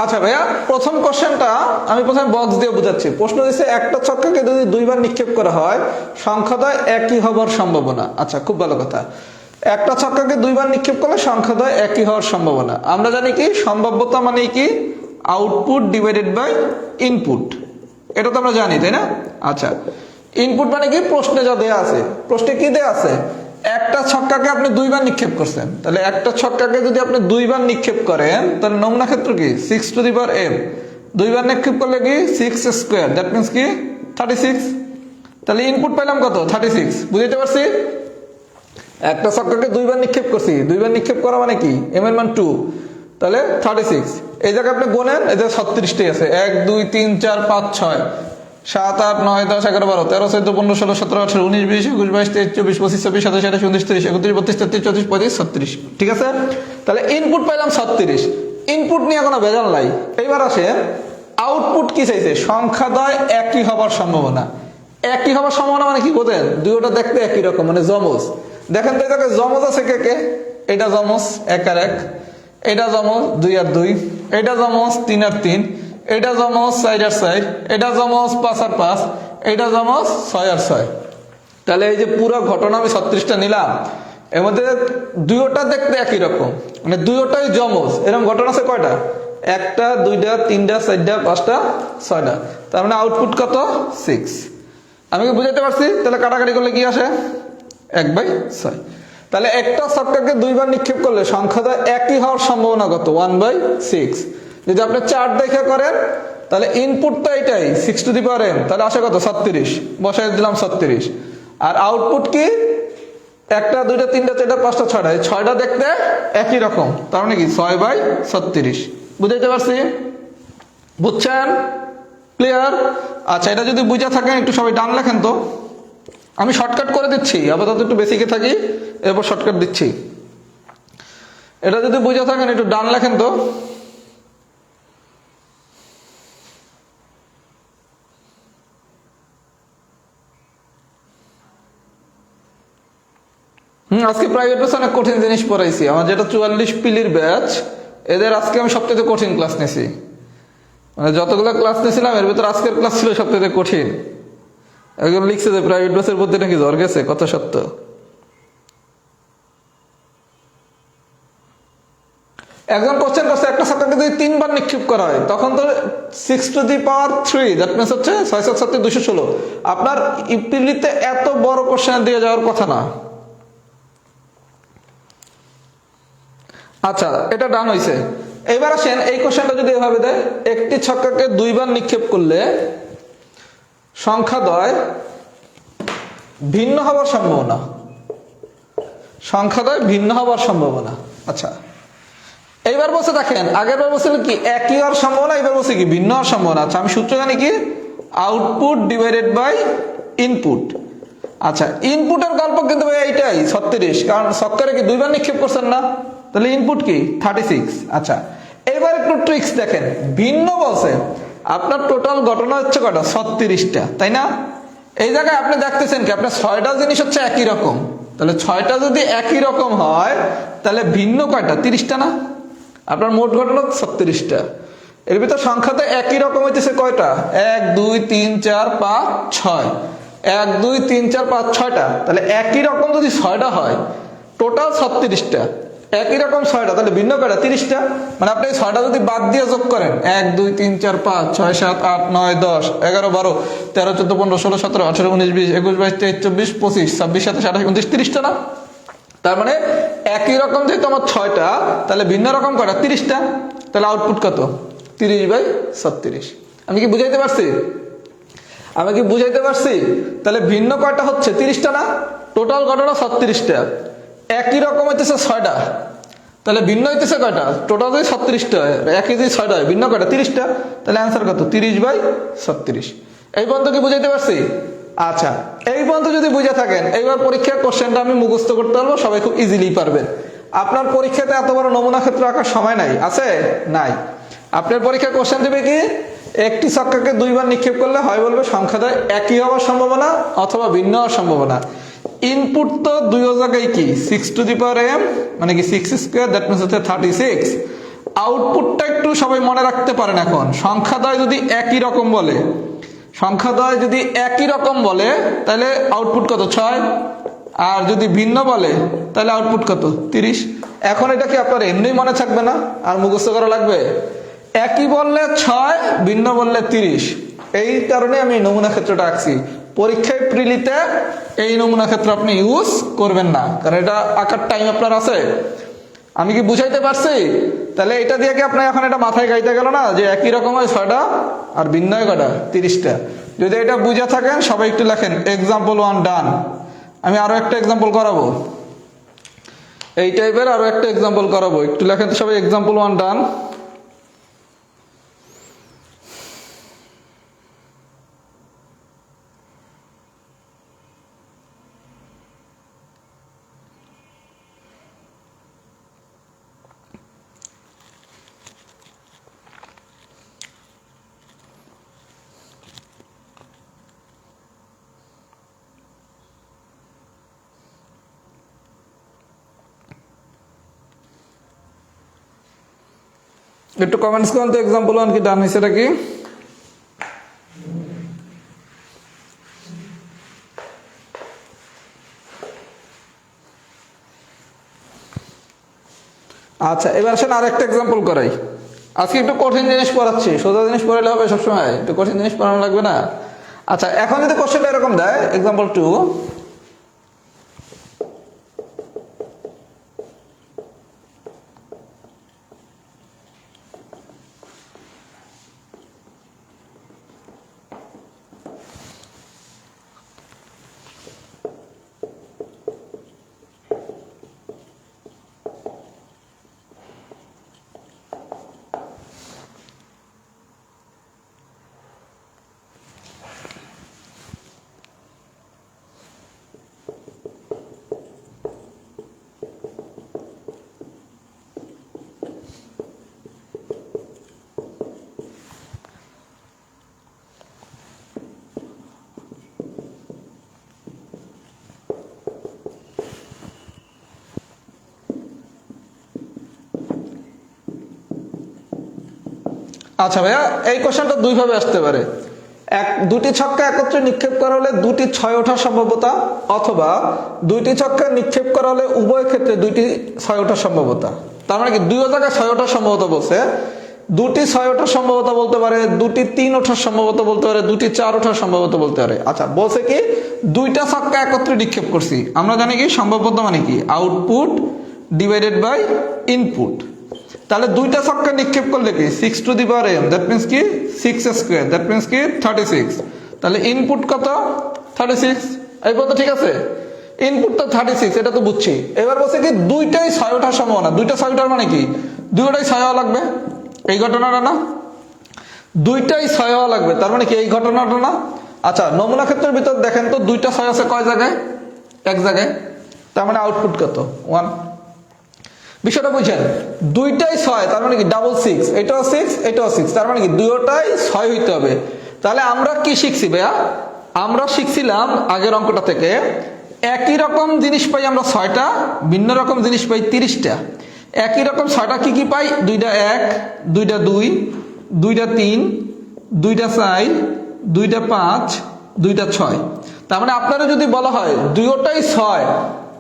আচ্ছা ভাইয়া, প্রথম কোশ্চেনটা আমি প্রথমে বক্স দিয়ে বুঝাচ্ছি। প্রশ্ন দিচ্ছে একটা ছক্কাকে যদি দুইবার নিক্ষেপ করা হয় সংখ্যাদ্বয় একই হবার সম্ভাবনা। আচ্ছা, খুব ভালো কথা। একটা ছক্কাকে দুইবার নিক্ষেপ করলে সংখ্যাদ্বয় একই হওয়ার সম্ভাবনা। আমরা জানি কি সম্ভাব্যতা মানে কি? Output divided by input. এটা তো আমরা জানি, তাই না? আচ্ছা, ইনপুট মানে কি? প্রশ্নে যা দেয়া আছে। প্রশ্নে কি দেয়া আছে? একটা ছক্কাকে আপনি দুইবার নিক্ষেপ করছেন, তাহলে একটা ছক্কাকে যদি আপনি দুইবার নিক্ষেপ করেন তাহলে নমুনা ক্ষেত্র কি 6m। দুইবার নিক্ষেপ করলে কি 6 স্কোয়ার, দ্যাট মিনস কি 36। তাহলে ইনপুট পেলাম কত? 36। বুঝতে পারছি? একটা ছক্কাকে দুইবার নিক্ষেপ করছি, দুইবার নিক্ষেপ করা মানে কি m এর মান 2, তাহলে 36। এই জায়গায় আপনি গোনেন, এই জায়গায় 36টি আছে। 1 2 3 4 5 6 7 8 9 10 11 12 13 14 15 16 17 18 19 20 21 22 23 24 25 26 27 28 29 30 31 32 33 34 35 36। ঠিক আছে? তাহলে ইনপুট পাইলাম 36। ইনপুট নিয়ে কোনো ভেজাল নাই। এইবার আসেন আউটপুট কি চাইছে? সংখ্যাদ্বয় একই হবার সম্ভাবনা। একই হবার সম্ভাবনা মানে কি বোঝেন? দুইটা দেখতে একই রকম, মানে যমজ। দেখেন তো এই জায়গায় যমজ আছে কে কে? এটা যমজ 1 আর 1, এটা যমজ 2 আর 2, এটা যমজ 3 আর 3, এটা যমজ 4 আর 4, এটা যমজ 5 আর 5, এটা যমজ 6 আর 6। তাহলে এই যে পুরো ঘটনা আমি 36টা নিলাম, এর মধ্যে দুইটা দেখতে একই রকম, মানে দুইটাই যমজ। এরকম ঘটনা আছে কয়টা? 1টা 2টা 3টা 4টা 5টা 6টা। তার মানে আউটপুট কত? 6। আমি কি বুঝাতে পারছি? তাহলে কাটাকাটি করলে কি আসে? 1/6। তাহলে একটা ছক্কাকে দুইবার নিক্ষেপ করলে সংখ্যাদ্বয় একই হওয়ার সম্ভাবনা কত? 1/6। যদি আপনি 4 দেখে করেন তাহলে ইনপুট তো এটাই 6m, তাহলে আসে কত? 36। বসাই দিলাম 36। আর আউটপুট কি? 1টা 2টা 3টা 4টা 5টা 6টা, এই 6টা দেখতে একই রকম, তার মানে কি 6/36। বুঝাইতে পারছি? বুঝছেন? ক্লিয়ার? আচ্ছা, এটা যদি বুঝা থাকেন একটু সবাই ডান লেখেন তো। আমি শর্টকাট করে দিচ্ছি, আপাতত একটু বেসিকে থাকি, এরপর শর্টকাট দিচ্ছি। এটা যদি বুঝা থাকেন একটু ডান লেখেন তো। আজকে প্রাইভেট ব্যাচ অনেক কঠিন জিনিস পড়াইছি। আমার যেটা 44 পিলির ব্যাচ, এদের আজকে আমি সবথেকে কঠিন ক্লাস নিয়েছি। মানে যতগুলো ক্লাস নিয়েছিলাম এর ভিতরে আজকের ক্লাস ছিল সবথেকে কঠিন। একজন লিখছে যে প্রাইভেট ব্যাচের মধ্যে নাকি জ্বর গেছে, কত সত্য। একজন কোশ্চেন করছে একটা ছক্কাকে যদি 3বার নিক্ষেপ করা হয় তখন তো 6^3, দ্যাট মিনস হচ্ছে 6 216। আপনার ইপিলিতে এত বড় কোশ্চেন দিয়ে যাওয়ার কথা না। আচ্ছা, এটা ডান হইছে। এবার আসেন এই কোশ্চেনটা যদি এভাবে দেয়, একটি ছক্কাকে দুইবার নিক্ষেপ করলে সংখ্যাদ্বয় ভিন্ন হওয়ার সম্ভাবনা, সংখ্যাদ্বয় ভিন্ন হওয়ার সম্ভাবনা। আচ্ছা এইবার বলছে দেখেন, আগের বার বলছিল কি একই হওয়ার সম্ভাবনা, এবার বলছে কি ভিন্ন হওয়ার সম্ভাবনা। আচ্ছা আমি সূত্র জানি কি আউটপুট ডিভাইডেড বাই ইনপুট। আচ্ছা ইনপুটের গল্প কিন্তু ভাই এইটাই 36, কারণ ছক্কারে কি দুইবার নিক্ষেপ করছেন না, তাহলে ইনপুট কি 36। আচ্ছা এবার একটু ট্রিক্স দেখেন, ভিন্ন বলছে আপনার টোটাল ঘটনা হচ্ছে কটা 36টা, তাই না? এই জায়গায় আপনি দেখতেছেন কি আপনার 6টা জিনিস হচ্ছে একই রকম, তাহলে 6টা যদি একই রকম হয় তাহলে ভিন্ন কয়টা 30টা না? আপনার মোট ঘটনা 36টা, এর ভিতর সংখ্যাতে একই রকম হইতেছে কয়টা 1 2 3 4 5 6, 1 2 3 4 5 6টা, তাহলে একই রকম যদি 6টা হয় টোটাল 36টা, একই রকম 6টা তাহলে ভিন্ন কয়টা 30টা। মানে আপনি 6টা যদি বাদ দিয়ে যোগ করেন 1 2 3 4 5 6 7 8 9 10 11 12 13 14 15 16 17 18 19 20 21 22 23 24 25 26 27 28 29 30টা না? তার মানে একই রকম যেহেতু আমার 6টা তাহলে ভিন্ন রকম কয়টা 30টা, তাহলে আউটপুট কত 30/36। আমি কি বুঝাইতে পারছি? আমি কি বুঝাইতে পারছি? তাহলে ভিন্ন কয়টা হচ্ছে 30টা না? টোটাল ঘটনা 36টা, একই রকম হইতেছে 6টা, তাহলে ভিন্ন হইতেছে কয়টা? টোটাল যদি 36টা হয়, একই যদি 6টা হয় ভিন্ন কয়টা 30টা, তাহলে অ্যান্সার কত 30/36। এই পর্যন্ত কি বুঝাইতে পারছি? আচ্ছা এই পর্যন্ত যদি বুঝে থাকেন এইবার পরীক্ষার কোশ্চেনটা আমি মুখস্থ করতে পারবো, সবাই খুব ইজিলি পারবেন। আপনার পরীক্ষাতে এত বড় নমুনা ক্ষেত্র আঁকার সময় নাই, আছে নাই? আপনার পরীক্ষার কোশ্চেন দেবে কি একটি ছক্কাকে দুইবার নিক্ষেপ করলে হয় বলবে সংখ্যাদ্বয় একই হওয়ার সম্ভাবনা অথবা ভিন্ন হওয়ার সম্ভাবনা। ইনপুট তো দুই জায়গায় কি 6 টু দি পাওয়ার m মানে কি 6 স্কয়ার, দ্যাট মিন্স হচ্ছে 36। আউটপুটটা একটু সবাই মনে রাখতে পারেন, এখন সংখ্যাদ্বয় যদি একই রকম বলে, সংখ্যাদ্বয় যদি একই রকম বলে তাহলে আউটপুট কত 6, আর যদি ভিন্ন বলে তাহলে আউটপুট কত 30। এখন এটা কি আপনার এমনি মনে থাকবে না, আর মুখস্থ করা লাগবে? একই বললে 6, ভিন্ন বললে 30, এই কারণে আমি নমুনা ক্ষেত্রটা আঁকছি। পরীক্ষায় প্রিলিতে এই নমুনা ক্ষেত্র আপনি ইউজ করবেন না, কারণ এটা আঁকার টাইম আপনার আছে। আমি কি বুঝাইতে পারছি? তাহলে এটা দিয়ে কি আপনার এখন এটা মাথায় গাইতে গেল না যে একই রকম হয় 6টা আর ভিন্ন হয় কটা 30টা। যদি এটা বুঝে থাকেন সবাই একটু লেখেন এক্সাম্পল 1 ডান। আমি আরো একটা এক্সাম্পল করাবো, এই টাইপের আরো একটা এক্সাম্পল করাবো, একটু লেখেন তো সবাই এক্সাম্পল 1 ডান। একটু কমেন্টস করুন তো এক্সাম্পল 1 কি ডান হয়েছে নাকি? আচ্ছা এবার আসেন আরেকটা এক্সাম্পল করাই। আজকে একটু কঠিন জিনিস পড়াচ্ছি, সোজা জিনিস পড়াইলে হবে সবসময়, একটু কঠিন জিনিস পড়ানো লাগবে না? আচ্ছা এখন যদি কোশ্চেনটা এরকম দেয় এক্সাম্পল 2, আচ্ছা ভাইয়া এই কোশ্চেনটা দুই ভাবে আসতে পারে। দুটি ছক্কা একত্রে নিক্ষেপ করা হলে দুটি 6 ওঠার সম্ভাবনা, অথবা দুইটি ছক্কা নিক্ষেপ করা হলে উভয় ক্ষেত্রে দুইটি 6 ওঠার সম্ভাবনা। তার মানে কি দুই জায়গায় 6 ওঠার সম্ভাবনা বলছে, দুটি 6 ওঠার সম্ভাবনা বলতে পারে, দুটি 3 ওঠার সম্ভাবনা বলতে পারে, দুটি 4 ওঠার সম্ভাবনা বলতে পারে। আচ্ছা বলছে কি দুইটা ছক্কা একত্রে নিক্ষেপ করছি, আমরা জানি কি সম্ভাবনা মানে কি আউটপুট ডিভাইডেড বাই ইনপুট। তাহলে দুইটা ছক্কা নিক্ষেপ করলে কি 6 to the power m, that means কি 6 স্কয়ার, দ্যাট মিন্স কি 36। তাহলে ইনপুট কত 36, এই পর্যন্ত ঠিক আছে? ইনপুট তো 36, এটা তো বুঝছি। এবার বলছে কি দুইটাই 6 ওঠার সম্ভাবনা। দুইটা 6 ওঠার মানে কি? দুইটাই 6 হওয়া লাগবে। এই ঘটনাটা না, দুইটাই 6 হওয়া লাগবে, তার মানে কি এই ঘটনাটা না? আচ্ছা, নমুনা ক্ষেত্রের ভিতর দেখেন তো দুইটা 6 আছে কয় জায়গায়? এক জায়গায়। তার মানে আউটপুট কত? 1। বিষয়টা বুঝছেন? দুইটাই 6, তার মানে কি ডাবল 6, এটাও 6 এটাও 6, তার মানে কি দুইটাই 6 হইতে হবে। তাহলে আমরা কি শিখছি ভাইয়া? আমরা শিখছিলাম আগের অঙ্কটা থেকে একই রকম জিনিস পাই আমরা 6টা, ভিন্ন রকম জিনিস পাই 30টা। একই রকম 6টা কি কি পাই? দুইটা 1, দুইটা 2, দুইটা 3, দুইটা 4, দুইটা 5, দুইটা 6। তার মানে আপনারা যদি বলা হয় দুইটাই 6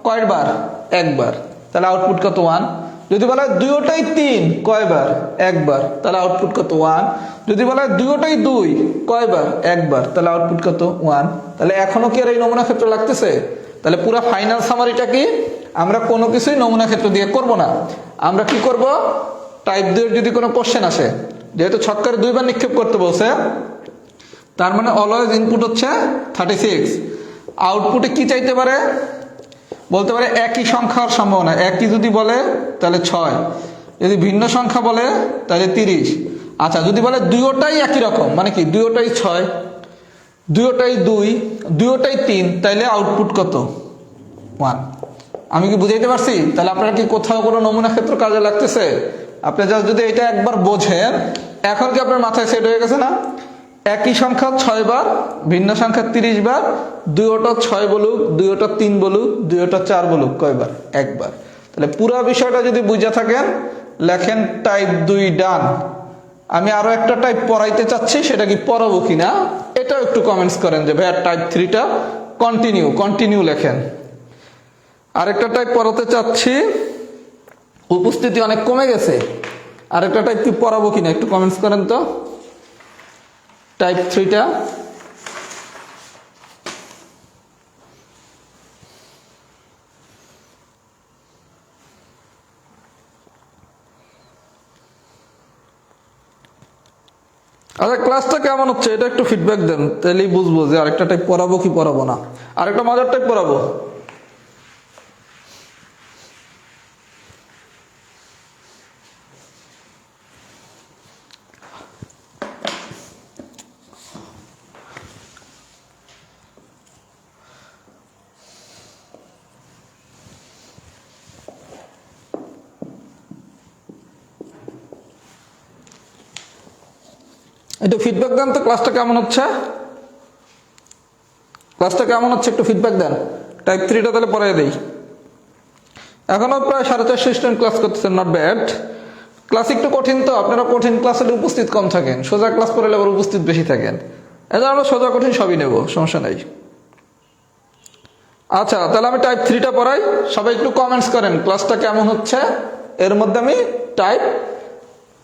কয়বার? একবার, তাহলে আউটপুট কত? 1। যদি বলা হয় দুইটাই 3 কয়বার? একবার, তাহলে আউটপুট কত? 1। যদি বলা হয় দুইটাই 2 কয়বার? একবার, তাহলে আউটপুট কত? 1। তাহলে এখনো কি আর এই নমুনা ক্ষেত্র লাগতেছে? তাহলে পুরো ফাইনাল সামারিটা কি? আমরা কোনো কিছুই নমুনা ক্ষেত্র দিয়ে করব না। আমরা কি করব? টাইপ 2 এর যদি কোনো কোশ্চেন আসে, যেহেতু ছক্কারে 2 বার নিক্ষেপ করতে বলছে, তার মানে অলওয়েজ ইনপুট হচ্ছে 36। আউটপুটে কি চাইতে পারে? বলতে পারে একই সংখ্যার সম্ভাবনা। একই যদি বলে তাহলে 6, যদি ভিন্ন সংখ্যা বলে তাহলে 30। আচ্ছা, যদি বলে দুইটাই একই রকম, মানে কি দুইটাই 6, দুইটাই 2, দুইটাই 3, তাইলে আউটপুট কত? 1। আমি কি বুঝাইতে পারছি? তাহলে আপনারা কি কোথাও কোনো নমুনা ক্ষেত্র কাজে লাগতেছে? আপনি জাস্ট যদি এটা একবার বোঝেন, এখন কি আপনার মাথায় সেট হয়ে গেছে না? একই সংখ্যা 6 বার, ভিন্ন সংখ্যা 30 বার, দুইটা 6 বলুক, দুইটা 3 বলুক, দুইটা 4 বলুক, কয়বার? একবার। তাহলে পুরো বিষয়টা যদি বুঝে থাকেন, লেখেন টাইপ 2 ডান। আমি আরো একটা টাইপ পড়াইতে চাচ্ছি, সেটা কি পড়াবো কিনা এটাও একটু কমেন্টস করেন যে ভাইয়া টাইপ 3টা কন্টিনিউ লেখেন। আরেকটা টাইপ পড়াতে চাচ্ছি, উপস্থিতি অনেক কমে গেছে, আরেকটা টাইপ কি পড়াবো কিনা একটু কমেন্টস করেন তো। টাইপ 3টা আচ্ছা, ক্লাসটা কেমন হচ্ছে এটা একটু ফিডব্যাক দেন, তাহলেই বুঝবো যে আরেকটা টাইপ পড়াবো কি পড়াবো না। আরেকটা মজার টাইপ পড়াবো। একটু ফিডব্যাক দেন তো, ক্লাসটা কেমন হচ্ছে? ক্লাসটা কেমন হচ্ছে একটু ফিডব্যাক দেন। টাইপ 3টা তাহলে পড়াই দেই। এখনো প্রায় 450 স্টুডেন্ট ক্লাস করতেছেন, নট ব্যাড। ক্লাস একটু কঠিন তো, আপনারা কঠিন ক্লাসে উপস্থিত কম থাকেন, সোজা ক্লাস পড়ালে আবার উপস্থিত বেশি থাকেন। এই জন্য আমরা সোজা কঠিন সবই নেব, সমস্যা নাই। আচ্ছা, তাহলে আমি টাইপ 3টা পড়াই, সবাই একটু কমেন্টস করেন ক্লাসটা কেমন হচ্ছে। এর মধ্যে আমি টাইপ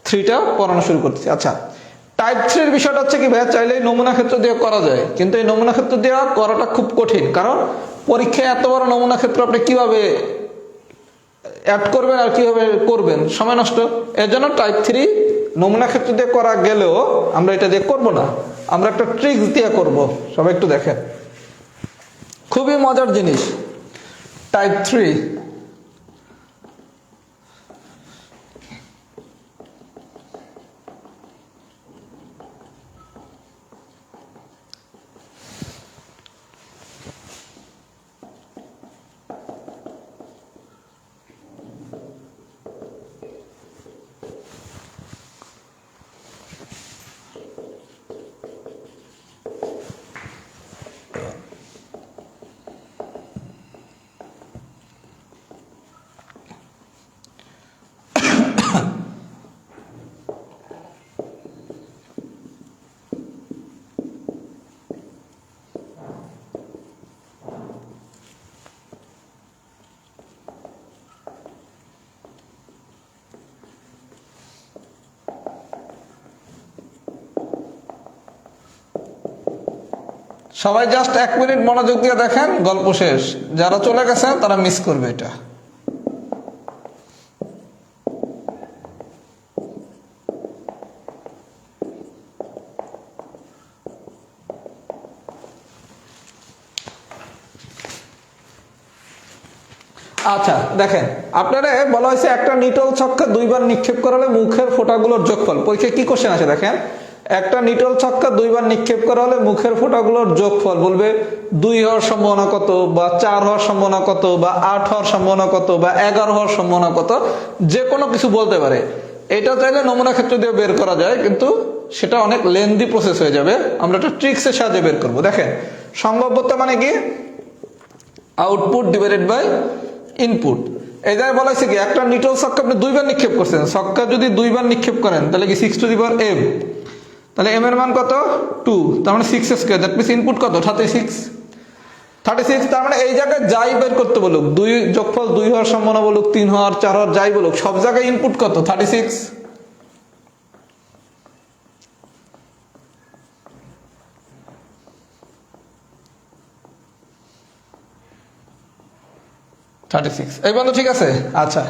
3টা পড়ানো শুরু করতেছি। আচ্ছা, টাইপ 3 এর বিষয়টা হচ্ছে কি ভাইয়া, চাইলে নমুনা ক্ষেত্র দিয়ে করা যায়, কিন্তু এই নমুনা ক্ষেত্র দিয়ে করাটা খুব কঠিন, কারণ পরীক্ষায় এত বড় নমুনা ক্ষেত্র আপনি কিভাবে অ্যাড করবেন আর কিভাবে করবেন, সময় নষ্ট। এর জন্য টাইপ 3 নমুনা ক্ষেত্র দিয়ে করা গেলেও আমরা এটা দিয়ে করব না, আমরা একটা ট্রিক্স দিয়ে করব। সবাই একটু দেখেন, খুবই মজার জিনিস টাইপ 3। সবাই জাস্ট 1 মিনিট মনোযোগ দিয়ে দেখেন, গল্প শেষ। যারা চলে গেছেন তারা মিস করবে এটা। আচ্ছা দেখেন, আপনারা বলা হয়েছে একটা নিটল ছক্কা দুইবার নিক্ষেপ করালে মুখের ফোঁটাগুলোর যোগফল। পরীক্ষায় কি কোশ্চেন আছে দেখেন, একটা নিটল ছক্কা দুইবার নিক্ষেপ করা হলে মুখের ফোঁটাগুলোর যোগফল বলবে 2 হওয়ার সম্ভাবনা কত, বা 4 হওয়ার সম্ভাবনা কত, বা 8 হওয়ার সম্ভাবনা কত, বা 11 হওয়ার সম্ভাবনা কত, যে কোনো কিছু বলতে পারে। এটা চাইলে নমুনা ক্ষেত্র দিয়ে বের করা যায়, কিন্তু সেটা অনেক লেন্দি প্রসেস হয়ে যাবে। আমরা একটা ট্রিক্সের সাহায্যে বের করব। দেখেন, সম্ভাব্যতা মানে কি, আউটপুট ডিভাইডেড বাই ইনপুট। এই জায়গায় বলা হয়েছে কি, একটা নিটল ছক্কা আপনি দুইবার নিক্ষেপ করছেন, ছক্কা যদি দুইবার নিক্ষেপ করেন তাহলে কি 6 টু দি পাওয়ার m, তাহলে m এর মান কত 2, তার মানে 6 স্কয়ার, দ্যাট মিন্স ইনপুট কত 36। তার মানে এই জায়গায় যাই বের করতে বলুক, 2 যোগফল 2 হওয়ার সম্ভাবনা বলুক, 3 হওয়ার, 4 হওয়ার, যাই বলুক, সব জায়গায় ইনপুট কত 36। এই বন্ধু ঠিক আছে। আচ্ছা,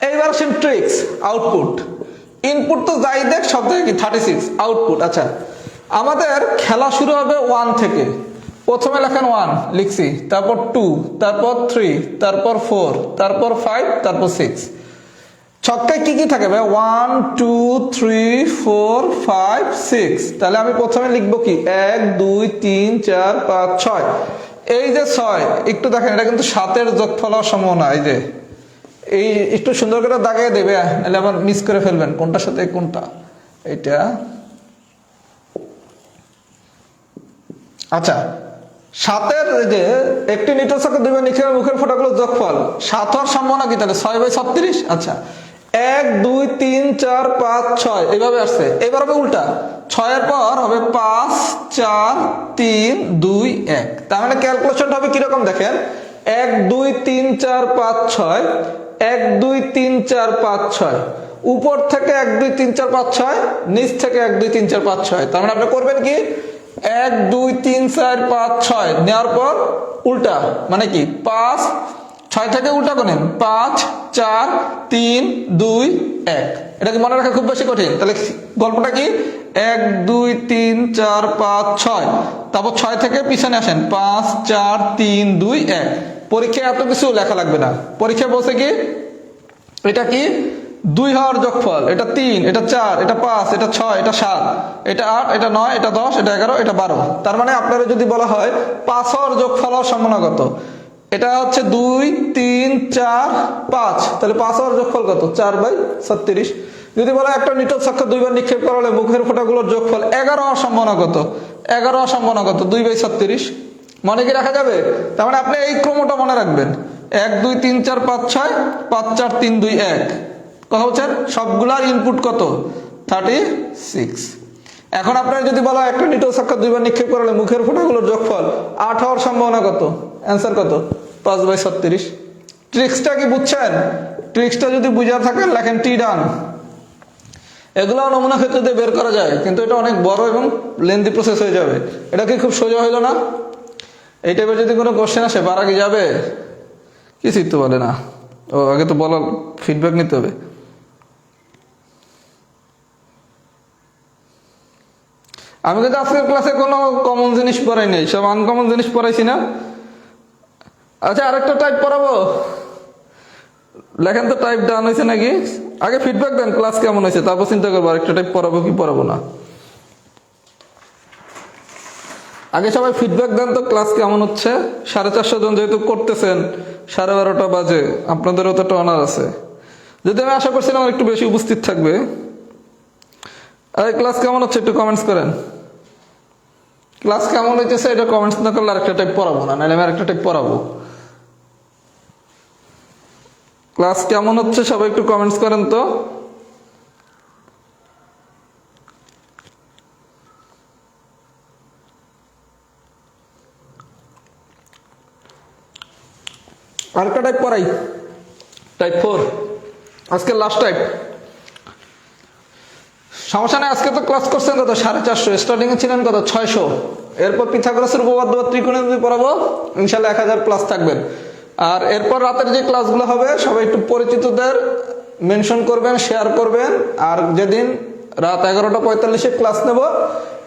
এইবার আসেন ট্রিক্স, আউটপুট। ইনপুট তো যাই দেখ সব জায়গায় কি 36, আউটপুট। আচ্ছা, আমাদের খেলা শুরু হবে 1 থেকে। প্রথমে লেখেন 1 লিখছি, তারপর 2, তারপর 3, তারপর 4, তারপর 5, তারপর 6। ছক্কায় কি কি থাকে ভাই, 1 2 3 4 5 6। তাহলে আমি প্রথমে লিখবো কি 1 2 3 4 5 6। এই যে 6, একটু দেখেন এটা কিন্তু 7-এর যোগফল হওয়ার সম্ভাবনা। এই যে এই একটু সুন্দর করে দাগিয়ে দেবে, নাহলে আবার মিস করে ফেলবেন কোনটার সাথে কোনটা। এটা আচ্ছা, 7-এর যে একটি নিটল ছক্কা দুইবার নিক্ষেপের মুখের ফোঁটাগুলো যোগফল 7 হওয়ার সম্ভাবনা কি, তাহলে 6/36। আচ্ছা, 1 2 3 4 5 6 এইভাবে আসছে। এবার হবে উল্টা, 6-এর পর হবে 5 4 3 2 1। তার মানে ক্যালকুলেশনটা হবে কিরকম দেখেন, 1 2 3 4 5 6, 1 2 3 4 5 6, উপর থেকে 1 2 3 4 5 6, নিচ থেকে 1 2 3 4 5 6। তার মানে আপনি করবেন কি 1 2 3 4 5 6 নেওয়ার পর উল্টা, মানে কি 5 6 থেকে উল্টা করেন 5 4 3 2 1। এটা কি মনে রাখা খুব বেশি কঠিন? তাহলে গল্পটা কি, 1 2 3 4 5 6, তারপর 6 থেকে পিছনে আসেন 5 4 3 2 1। পরীক্ষায় এত কিছু লেখা লাগবে না। পরীক্ষায় বলছে কি, এটা কি 2 হওয়ার যোগফল, এটা 3, এটা 4, এটা 5, এটা 6, এটা 7, এটা 8, এটা 9, এটা 10, এটা 11, এটা 12। তার মানে আপনারা যদি বলা হয় 5 হওয়ার যোগফল হওয়ার সম্ভাবনা কত, এটা হচ্ছে 2 3 4 5, তাহলে 5 হওয়ার যোগফল কত 4/36। যদি বলা একটা নিটল ছক্কা দুইবার নিক্ষেপ করা হলে মুখের ফোঁটাগুলোর যোগফল 11 হওয়ার সম্ভাবনা কত, 11 হওয়ার সম্ভাবনা কত 2/36। মনে কি রাখা যাবে? তার মানে আপনি এই ক্রমটা মনে রাখবেন, 1 2 3 4 5 6, 5 4 3 2 1। কথা বলছেন, সবগুলার ইনপুট কত 36। এখন আপনার যদি বলা একটা নিটল ছক্কা দুইবার নিক্ষেপ করলে মুখের ফোঁটাগুলোর যোগফল 8 হওয়ার সম্ভাবনা কত, অ্যান্সার কত 5/36। ট্রিক্সটা কি বুঝছেন? ট্রিক্সটা যদি বুঝা থাকেন লেখেন টি ডান। এগুলো নমুনা ক্ষেত্রে দিয়ে বের করা যায়, কিন্তু এটা অনেক বড় এবং লেন্দি প্রসেস হয়ে যাবে। এটা কি খুব সোজা হইল না? এই টাইপের যদি কোনো কোশ্চেন আসে পারা কি যাবে? কিছুই তো বলে না। ও আগে তো বলার ফিডব্যাক নিতে হবে। আমি কিন্তু আজকের ক্লাসে কোনো কমন জিনিস পড়াই নাই, সব আনকমন জিনিস পড়াইছি না। আচ্ছা, আরেকটা টাইপ পড়াবো, লেখেন তো টাইপ ডান হয়েছে নাকি। আগে ফিডব্যাক দেন ক্লাস কেমন হয়েছে, তারপর চিন্তা করবো আরেকটা টাইপ পড়াবো কি পড়াবো না। আগে সবাই ফিডব্যাক দেন তো ক্লাস কেমন হচ্ছে। 450 জন যেহেতু করতেছেন, 12:30 বাজে, আপনাদেরও তো অনার আছে। যদি আমি আশা করছিলাম একটু বেশি উপস্থিত থাকবে। আরে ক্লাস কেমন হচ্ছে একটু কমেন্টস করেন। ক্লাস কেমন হইতেছে এটা কমেন্টস না করলে আরেকটা টাইপ পড়াবো না, নাহলে আমি আরেকটা টাইপ পড়াবো। ক্লাস কেমন হচ্ছে সবাই একটু কমেন্টস করেন তো। আরেকটা টাইপ পড়াই, টাইপ 4, আজকে লাস্ট টাইপ। সমস্যা নেই, আজকে তো ক্লাস করছেন কত 450, স্টার্টিং এ ছিলেন কত 600। এরপর পিথাগোরাসের উপপাদ্য বা ত্রিকোণমিতি পড়াবো, ইনশাআল্লাহ 1000 প্লাস থাকবেন। আর এরপর রাতের যে ক্লাসগুলো হবে সবাই একটু পরিচিতদের মেনশন করবেন, শেয়ার করবেন। আর যেদিন রাত 11:45 ক্লাস নেব,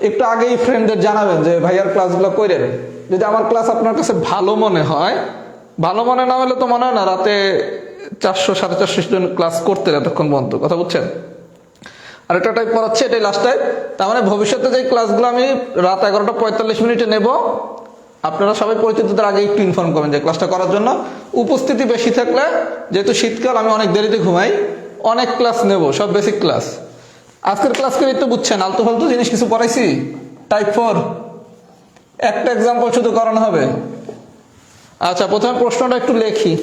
একটু আগেই ফ্রেন্ডদের জানাবেন যে ভাইয়ার ক্লাসগুলো করেন। যদি আমার ক্লাস আপনার কাছে ভালো মনে হয় ভালো মনে না হলে তো মনে হয় না রাতে 400 450 জন ক্লাস করতে এতক্ষণ পর্যন্ত, কথা বুঝছেন? আর একটা টাইপ পড়াচ্ছে, এটাই লাস্ট টাইপ। তার মানে ভবিষ্যতে যে ক্লাসগুলো আমি রাত 11টা 45 নেব, আপনারা সবাই পরিচিতদের আগে একটু ইনফর্ম করবেন যে ক্লাসটা করার জন্য। উপস্থিতি বেশি থাকলে, যেহেতু শীতকাল আমি অনেক দেরিতে ঘুমাই, অনেক ক্লাস নেব, সব বেসিক ক্লাস। আজকের ক্লাস করে তো বুঝছেন, আলতু ফালতু জিনিস কিছু পড়াইছি। টাইপ 4 একটা এক্সাম্পল শুধু করানো হবে। আচ্ছা, প্রথমে প্রশ্নটা একটু লেখি।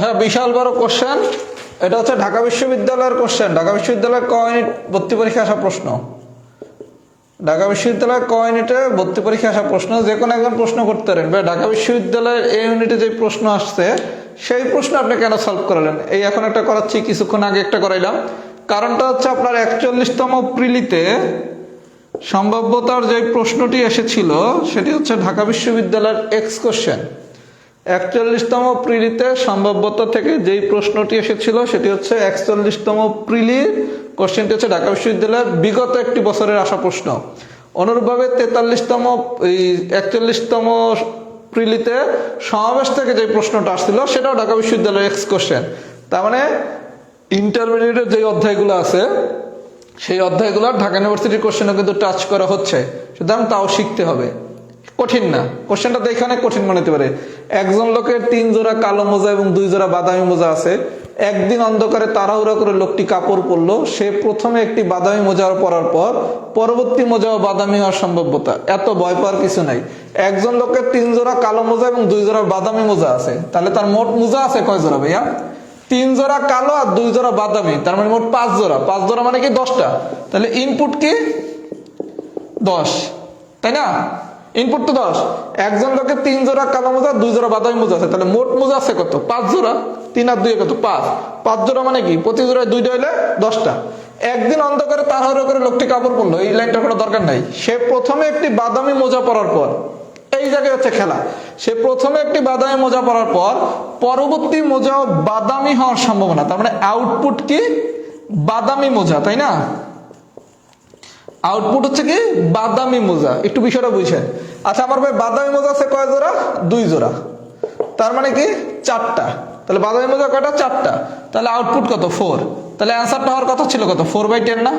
হ্যাঁ, বিশাল বড় কোশ্চেন। এটা হচ্ছে ঢাকা বিশ্ববিদ্যালয়ের কোশ্চেন। ঢাকা বিশ্ববিদ্যালয়ের ক ইউনিট ভর্তি পরীক্ষা আসা প্রশ্ন। ঢাকা বিশ্ববিদ্যালয়ের ক ইউনিটে ভর্তি পরীক্ষা আসা প্রশ্ন, যে কোনো একজন প্রশ্ন করতে পারেন ঢাকা বিশ্ববিদ্যালয়ের এই ইউনিটে যে প্রশ্ন আসছে সেই প্রশ্ন আপনি কেন সলভ করালেন। এই এখন একটা করাচ্ছি, কিছুক্ষণ আগে একটা করাইলাম। কারণটা হচ্ছে আপনার 41তম প্রিলিতে সম্ভাব্যতার যে প্রশ্নটি এসেছিল সেটি হচ্ছে ঢাকা বিশ্ববিদ্যালয়ের এক্স কোশ্চেন। 41তম প্রিলিতে সম্ভাব্যতা থেকে যেই প্রশ্নটি এসেছিল সেটি হচ্ছে 41তম প্রিলির কোশ্চেনটি হচ্ছে ঢাকা বিশ্ববিদ্যালয়ের বিগত একটি বছরের আসা প্রশ্ন। অনুরূপভাবে 41তম প্রিলিতে সমাবেশ থেকে যে প্রশ্নটা আসছিল সেটাও ঢাকা বিশ্ববিদ্যালয়ের এক্স কোশ্চেন। তার মানে ইন্টারমিডিয়েটের যে অধ্যায়গুলো আছে সেই অধ্যায়গুলো ঢাকা ইউনিভার্সিটির কোশ্চেনও কিন্তু টাচ করা হচ্ছে, সুতরাং তাও শিখতে হবে। কঠিন না, কোশ্চেনটা দেখে অনেক কঠিন মনে হতে পারে। একজন লোকের 3 জোড়া কালো মোজা এবং 2 জোড়া বাদামি মোজা আছে। একদিন অন্ধকারে তাড়াহুড়া করে লোকটি কাপড় পরলো। সে প্রথমে একটি বাদামি মোজা পরার পর পরবর্তী মোজাও বাদামি হওয়ার সম্ভাব্যতা। এত ভয় পাওয়ার কিছু নাই। একজন লোকের 3 জোড়া কালো মোজা এবং 2 জোড়া বাদামি মোজা আছে, তাহলে তার মোট মোজা আছে কয় জোড়া ভাইয়া? 3 জোড়া কালো আর 2 জোড়া বাদামি, তার মানে মোট 5 জোড়া। 5 জোড়া মানে কি 10টা, তাহলে ইনপুট কি 10, তাই না? ইনপুট তো 10। একজন লোকের 3 জোড়া কালো মোজা 2 জোড়া বাদামি মোজা আছে, তাহলে মোট মোজা আছে কত? 5 জোড়া। 3 আর 2 কত? 5। 5 জোড়া মানে কি প্রতি জোড়ায় 2টা হইলে 10টা। একদিন অন্ধকারে তাড়াহুড়ো করে লোকটি কাপড় পরলো, এই লাইনটা কোনো দরকার নাই। সে প্রথমে একটি বাদামি মোজা পরার পর, এই জায়গায় হচ্ছে খেলা, সে প্রথমে একটি বাদামি মোজা পরার পর পরবর্তী মোজাও বাদামি হওয়ার সম্ভাবনা। তার মানে আউটপুট কি বাদামি মোজা, তাই না? আউটপুট হচ্ছে কি বাদামি মোজা। একটু বিষয়টা বুঝছেন? আচ্ছা, আমার ভাই বাদামি মোজা আছে কয় জোড়া? 2 জোড়া, তার মানে কি 4টা। তাহলে বাদামি মোজা কয়টা? 4টা। তাহলে আউটপুট কত? 4। তাহলে অ্যান্সারটা হওয়ার কথা ছিল কত? 4/10 না?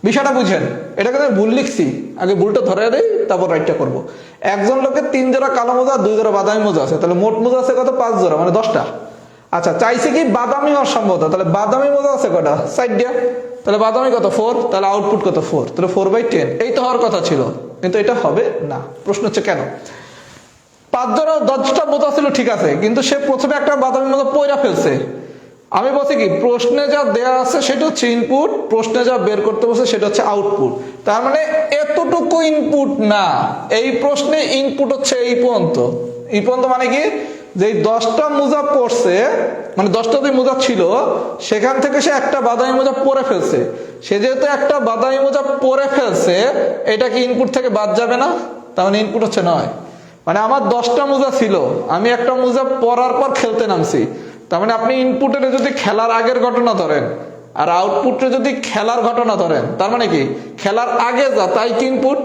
বিষয়টা বুঝেন? এটা কিন্তু ভুল লিখছি, আগে ভুলটা ধরে দেই তারপর রাইটটা করব। একজন লোকের 3 জোড়া কালো মোজা 2 জোড়া বাদামি মোজা আছে, তাহলে মোট মোজা আছে কত? 5 জোড়া, মানে 10টা। আচ্ছা, চাইছে কি বাদামি হওয়ার সম্ভাবনা, তাহলে বাদামি মোজা আছে কয়টা? 4টা। তাহলে বাদামি কত? 4। তাহলে আউটপুট কত? 4। তাহলে 4/10। এই তো হওয়ার কথা ছিল, কিন্তু এটা হবে না। প্রশ্ন হচ্ছে কেন? 5 জোড়া 10টা মোজা ছিল ঠিক আছে, কিন্তু সে প্রথমে একটা বাদামি মোজা পয়রা ফেলছে। আমি বলছি কি প্রশ্নে যা দেয়া আছে সেটা হচ্ছে ইনপুট, প্রশ্নে যা বের করতে বলছে সেটা হচ্ছে আউটপুট। তার মানে এতটুকু ইনপুট না, এই প্রশ্নে ইনপুট হচ্ছে এই পর্যন্ত। এই পর্যন্ত মানে কি, যে 10টা মোজা পড়ছে, মানে 10টা যে মোজা ছিল সেখান থেকে সে একটা বাদামি মোজা পরে ফেলছে। সে যেহেতু একটা বাদামি মোজা পরে ফেলছে, এটা কি ইনপুট থেকে বাদ যাবে না? তার মানে ইনপুট হচ্ছে 9। মানে আমার 10টা মোজা ছিল, আমি একটা মোজা পরার পর খেলতে নামছি। তার মানে আপনি ইনপুটের যদি খেলার আগের ঘটনা ধরেন আর আউটপুটে যদি খেলার ঘটনা ধরেন, তার মানে কি খেলার আগে যা তাই কি ইনপুট।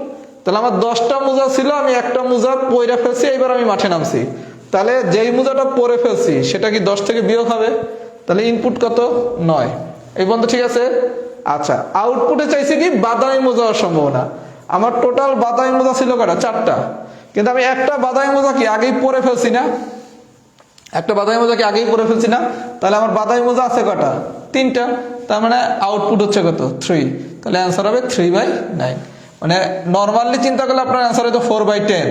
তাহলে আমার 10টা মোজা ছিল, আমি একটা মোজা পরে ফেলছি, এইবার আমি মাঠে নামছি। তাহলে যেই মোজাটা পরে ফেলছি সেটা কি 10 থেকে বিয়োগ হবে? তাহলে ইনপুট কত? 9। এই পর্যন্ত ঠিক আছে? আচ্ছা, আউটপুটে চাইছি কি বাদামি মোজা হওয়ার সম্ভাবনা। আমার টোটাল বাদামি মোজা ছিল কটা? 4টা। কিন্তু আমি একটা বাদামি মোজা কি আগেই পরে ফেলছি না? একটা বাদামি মোজা কি আগেই পরে ফেলছি না? তাহলে আমার বাদামি মোজা আছে কটা? 3টা। তার মানে আউটপুট হচ্ছে কত? 3। তাহলে অ্যান্সার হবে 3/9। মানে নর্মালি চিন্তা করলে আপনার অ্যান্সার হয়তো 4/10,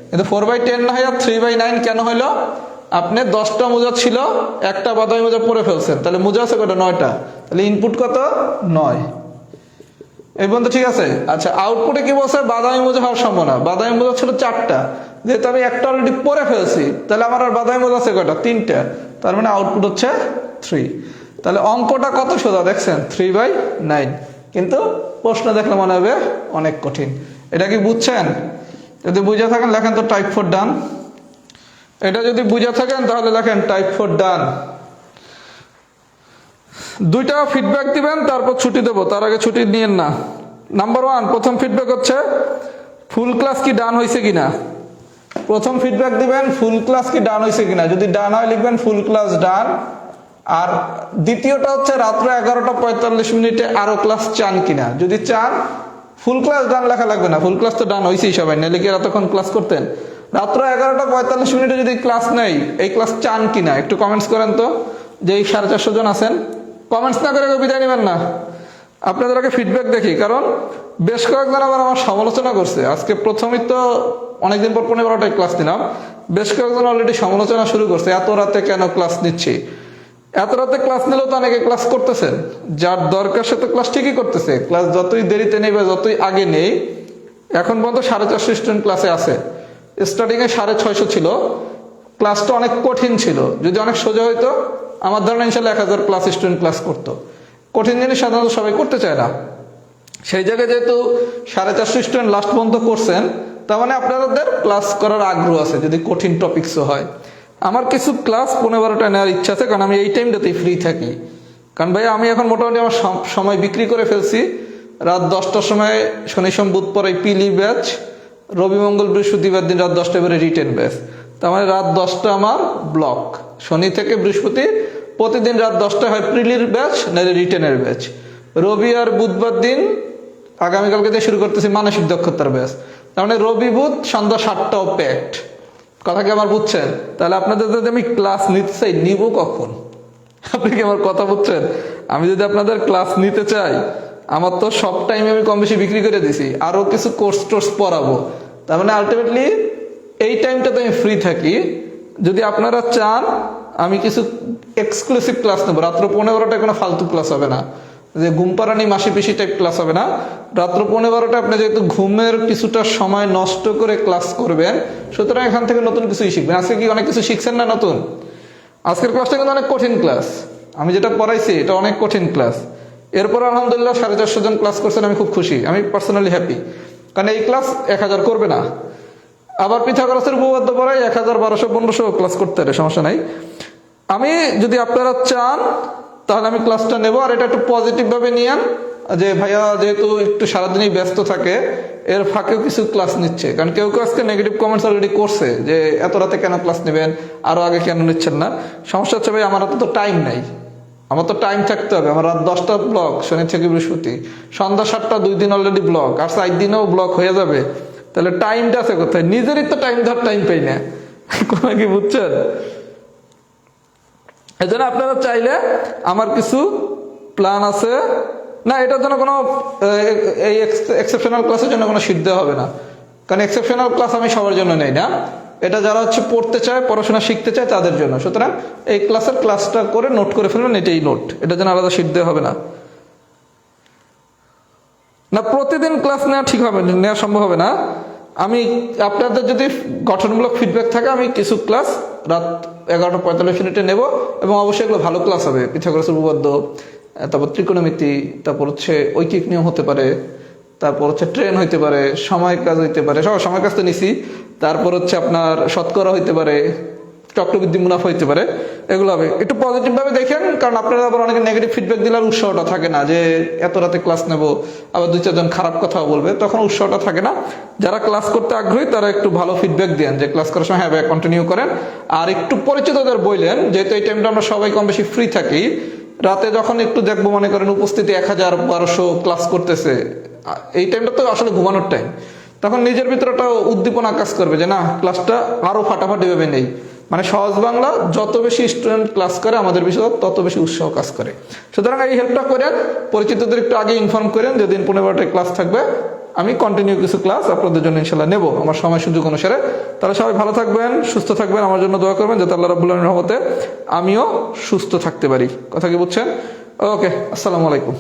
কিন্তু 4/10 না হয় 3/9 কেন হইলো? আপনি 10টা মোজা ছিল, একটা বাদামি মোজা পরে ফেলছেন, তাহলে মোজা আছে কটা? 9টা। তাহলে ইনপুট কত? 9। এই পর্যন্ত ঠিক আছে? আচ্ছা, আউটপুটে কি বলছে? বাদামি মোজা হওয়ার সম্ভাবনা। বাদামি মোজা ছিল 4টা, যেহেতু আমি একটা অলরেডি পরে ফেলছি, তাহলে আমার আর বাদামি মোজা আছে কটা? 3টা। তার মানে আউটপুট হচ্ছে 3। তাহলে অঙ্কটা কত সোজা দেখছেন? 3/9। কিন্তু প্রশ্ন দেখলে মনে হবে অনেক কঠিন। এটা কি বুঝছেন? যদি বুঝে থাকেন লেখেন তো টাইপ 4 ডান। এটা যদি বুঝে থাকেন তাহলে লেখেন টাইপ 4 ডান। 2টা ফিডব্যাক দিবেন, তারপর ছুটি দেবো, তার আগে ছুটি নিয়েন না। নাম্বার 1, প্রথম ফিডব্যাক হচ্ছে ফুল ক্লাস কি ডান হয়েছে কিনা। প্রথম ফিডব্যাক দিবেন ফুল ক্লাস কি ডান হয়েছে কিনা। যদি ডান হয় লিখবেন ফুল ক্লাস ডান। আর দ্বিতীয়টা হচ্ছে রাত্র 11:45 আরো ক্লাস চান কিনা। যদি চান ফুল ক্লাস ডান লেখা লাগবে না, ফুল ক্লাস তো ডান হয়েছেই সবাই, নাহলে কি এতক্ষণ ক্লাস করতেন? রাত্র 11:45 যদি ক্লাস নেই, এই ক্লাস চান কিনা একটু কমেন্টস করেন তো, যে এই 450 জন আছেন। কমেন্টস না করে বিদায় নেবেন না, আপনাদের আগে ফিডব্যাক দেখি। কারণ বেশ কয়েকজন আবার আমার সমালোচনা করছে। আজকে প্রথমেই তো অনেকদিন পর 15-12টায় ক্লাস নিলাম, বেশ কয়েকজন অলরেডি সমালোচনা শুরু করছে, এত রাতে কেন ক্লাস নিচ্ছি। এত রাতে ক্লাস নিলেও তো অনেকে ক্লাস করতেছেন, যার দরকার সে তো ক্লাস ঠিকই করতেছে। ক্লাস যতই দেরিতে নেই বা যতই আগে নেই, এখন পর্যন্ত 450 স্টুডেন্ট ক্লাসে আছে। স্টার্টিংয়ে 650 ছিল। ক্লাসটা অনেক কঠিন ছিল, যদি অনেক সোজা হইতো আমার ধারণা ইনশাল্লাহ 1000+ স্টুডেন্ট ক্লাস করতো। কঠিন জিনিস সাধারণত সবাই করতে চায় না। সেই জায়গায় যেহেতু 450 স্টুডেন্ট লাস্ট পর্যন্ত করছেন, তার মানে আপনাদের ক্লাস করার আগ্রহ আছে যদি কঠিন টপিকসও হয়। আমার কিছু ক্লাস 15-12টা নেওয়ার ইচ্ছা আছে, কারণ আমি এই টাইমটাতেই ফ্রি থাকি। কারণ ভাই আমি এখন মোটামুটি আমার সময় বিক্রি করে ফেলছি। রাত 10টার সময় শনি সোম বুধ পরে পিলি ব্যাচ, রবি মঙ্গল বৃহস্পতিবার দিন রাত 10টায় পরে রিটেন ব্যাচ। তার মানে রাত 10টা আমার ব্লক। শনি থেকে বৃহস্পতি প্রতিদিন রাত 10টায় হয় প্রিলির ব্যাচ, নাহলে রিটেনের ব্যাচ। রবি আর বুধবার দিন আগামীকালকে দিয়ে শুরু করতেছি মানসিক দক্ষতার ব্যাচ। তার মানে রবি বুধ সন্ধ্যা 7টাও প্যাক্ট। কথা কি আমার বুঝছেন? তাহলে আপনাদের যদি আমি ক্লাস নিতে চাই, নিব কখন? আপনি কি আমার কথা বুঝছেন? আমি যদি আপনাদের ক্লাস নিতে চাই, আমার তো সব টাইম আমি কম বেশি বিক্রি করে দিছি, আরো কিছু কোর্স টোর্স পড়াবো। তার মানে আলটিমেটলি এই টাইমটাতে আমি ফ্রি থাকি। যদি আপনারা চান আমি কিছু এক্সক্লুসিভ ক্লাস নেবো, রাত্র 15-12টায় কোনো ফালতু ক্লাস হবে না, যে ঘুম পাড়ানি মাসি পিসি টাইপ ক্লাস হবে না। রাত্র 15-12টায় আপনি যেহেতু ঘুমের কিছুটা সময় নষ্ট করে ক্লাস করবেন, সুতরাং এখান থেকে নতুন কিছুই শিখবেন। আজকে কি অনেক কিছু শিখছেন না নতুন? আজকের ক্লাসটা কিন্তু অনেক কঠিন ক্লাস, আমি যেটা পড়াইছি এটা অনেক কঠিন ক্লাস। এরপর আলহামদুলিল্লাহ 450 জন ক্লাস করছেন, আমি খুব খুশি, আমি পার্সোনালি হ্যাপি। কারণ এই ক্লাস 1000 করবে না। আবার পিথাগোরাসের উপপাদ্য পড়াই 1000, 1200, 1500 ক্লাস করতে পারে, সমস্যা নাই। আমি যদি আপনারা চান তাহলে আমি ক্লাসটা নেব। আর এটা একটু পজিটিভ ভাবে নিয়েন, যে ভাইয়া যেহেতু একটু সারাদিনই ব্যস্ত থাকে, এর ফাঁকেও কিছু ক্লাস নিচ্ছে। কারণ কেউ কেউ আজকে নেগেটিভ কমেন্টস অলরেডি করছে যে এত রাতে কেন ক্লাস নেবেন, আরো আগে কেন নিচ্ছেন না। সমস্যা হচ্ছে ভাই আমার হাতে তো টাইম নাই, আমার তো টাইম থাকতে হবে। আমার রাত 10টা ব্লক শনি থেকে বৃহস্পতি, সন্ধ্যা 7টা 2 দিন অলরেডি ব্লক, আর 4 দিনেও ব্লক হয়ে যাবে। তাহলে টাইমটা আছে কোথায়? নিজেরই তো টাইম ধর টাইম পাই না। কোনো কি বুঝছেন? এই জন্য আপনারা চাইলে আমার কিছু প্ল্যান আছে না, এটার জন্য কোনো এই এক্সেপশনাল ক্লাসের জন্য কোনো শীত দেওয়া হবে না। কারণ এক্সেপশনাল ক্লাস আমি সবার জন্য নেই না, এটা যারা হচ্ছে পড়তে চায়, পড়াশোনা শিখতে চায় তাদের জন্য। সুতরাং এই ক্লাসটা করে নোট করে ফেলবেন, এটাই নোট, এটার জন্য আলাদা শীত দেওয়া হবে না। না প্রতিদিন ক্লাস নেওয়া ঠিক হবে, নেওয়া সম্ভব হবে না। আমি আপনাদের যদি গঠনমূলক ফিডব্যাক থাকে, আমি কিছু ক্লাস রাত 11:45 নেব, এবং অবশ্যই এগুলো ভালো ক্লাস হবে। পিথাগোরাসের উপপাদ্য, তারপর ত্রিকোণমিতি, তারপর হচ্ছে ঐকিক নিয়ম হতে পারে, তারপর হচ্ছে ট্রেন হইতে পারে, সময় কাজ হইতে পারে। সময় কাজ তো নিছি, তারপর হচ্ছে আপনার শতকরা হইতে পারে, চক্রবৃদ্ধি মুনাফা হইতে পারে, এগুলো হবে। একটু পজিটিভ ভাবে দেখেন, কারণ আপনারা আবার অনেকে নেগেটিভ ফিডব্যাক দিলে আর উৎসাহটা থাকে না যে এত রাতে ক্লাস নেব, আবার 2-4 জন খারাপ কথাও বলবে, তখন উৎসাহটা থাকে না। যারা ক্লাস করতে আগ্রহী তারা একটু ভালো ফিডব্যাক দেন যে ক্লাস করার সময় হ্যাঁ ভাই কন্টিনিউ করেন। আর একটু পরিচিতদের বললেন, যেহেতু এই টাইমটা আমরা সবাই কম বেশি ফ্রি থাকি, রাতে যখন একটু দেখবো মনে করেন উপস্থিতি 1000-1200 ক্লাস করতেছে, এই টাইমটা তো আসলে ঘুমানোর টাইম, তখন নিজের ভিতরে একটা উদ্দীপনা কাজ করবে যে না ক্লাসটা আরো ফাটাফাটি ভাবে নেই। মানে সহজ বাংলা, যত বেশি স্টুডেন্ট ক্লাস করে আমাদের বিষয় তত বেশি উৎসাহ কাজ করে। সুতরাং এই হেল্পটা করেন, পরিচিতদের একটু আগে ইনফর্ম করেন যেদিন 15-12টায় ক্লাস থাকবে আমি কন্টিনিউ কিছু ক্লাস আপনাদের জন্য ইনশাল্লাহ নেব আমার সময় সুযোগ অনুসারে। তারা সবাই ভালো থাকবেন, সুস্থ থাকবেন, আমার জন্য দোয়া করবেন যাতে আল্লাহ রাব্বুল আলামিনের রহমতে আমিও সুস্থ থাকতে পারি। কথা কি বুঝছেন? ওকে, আসসালামু আলাইকুম।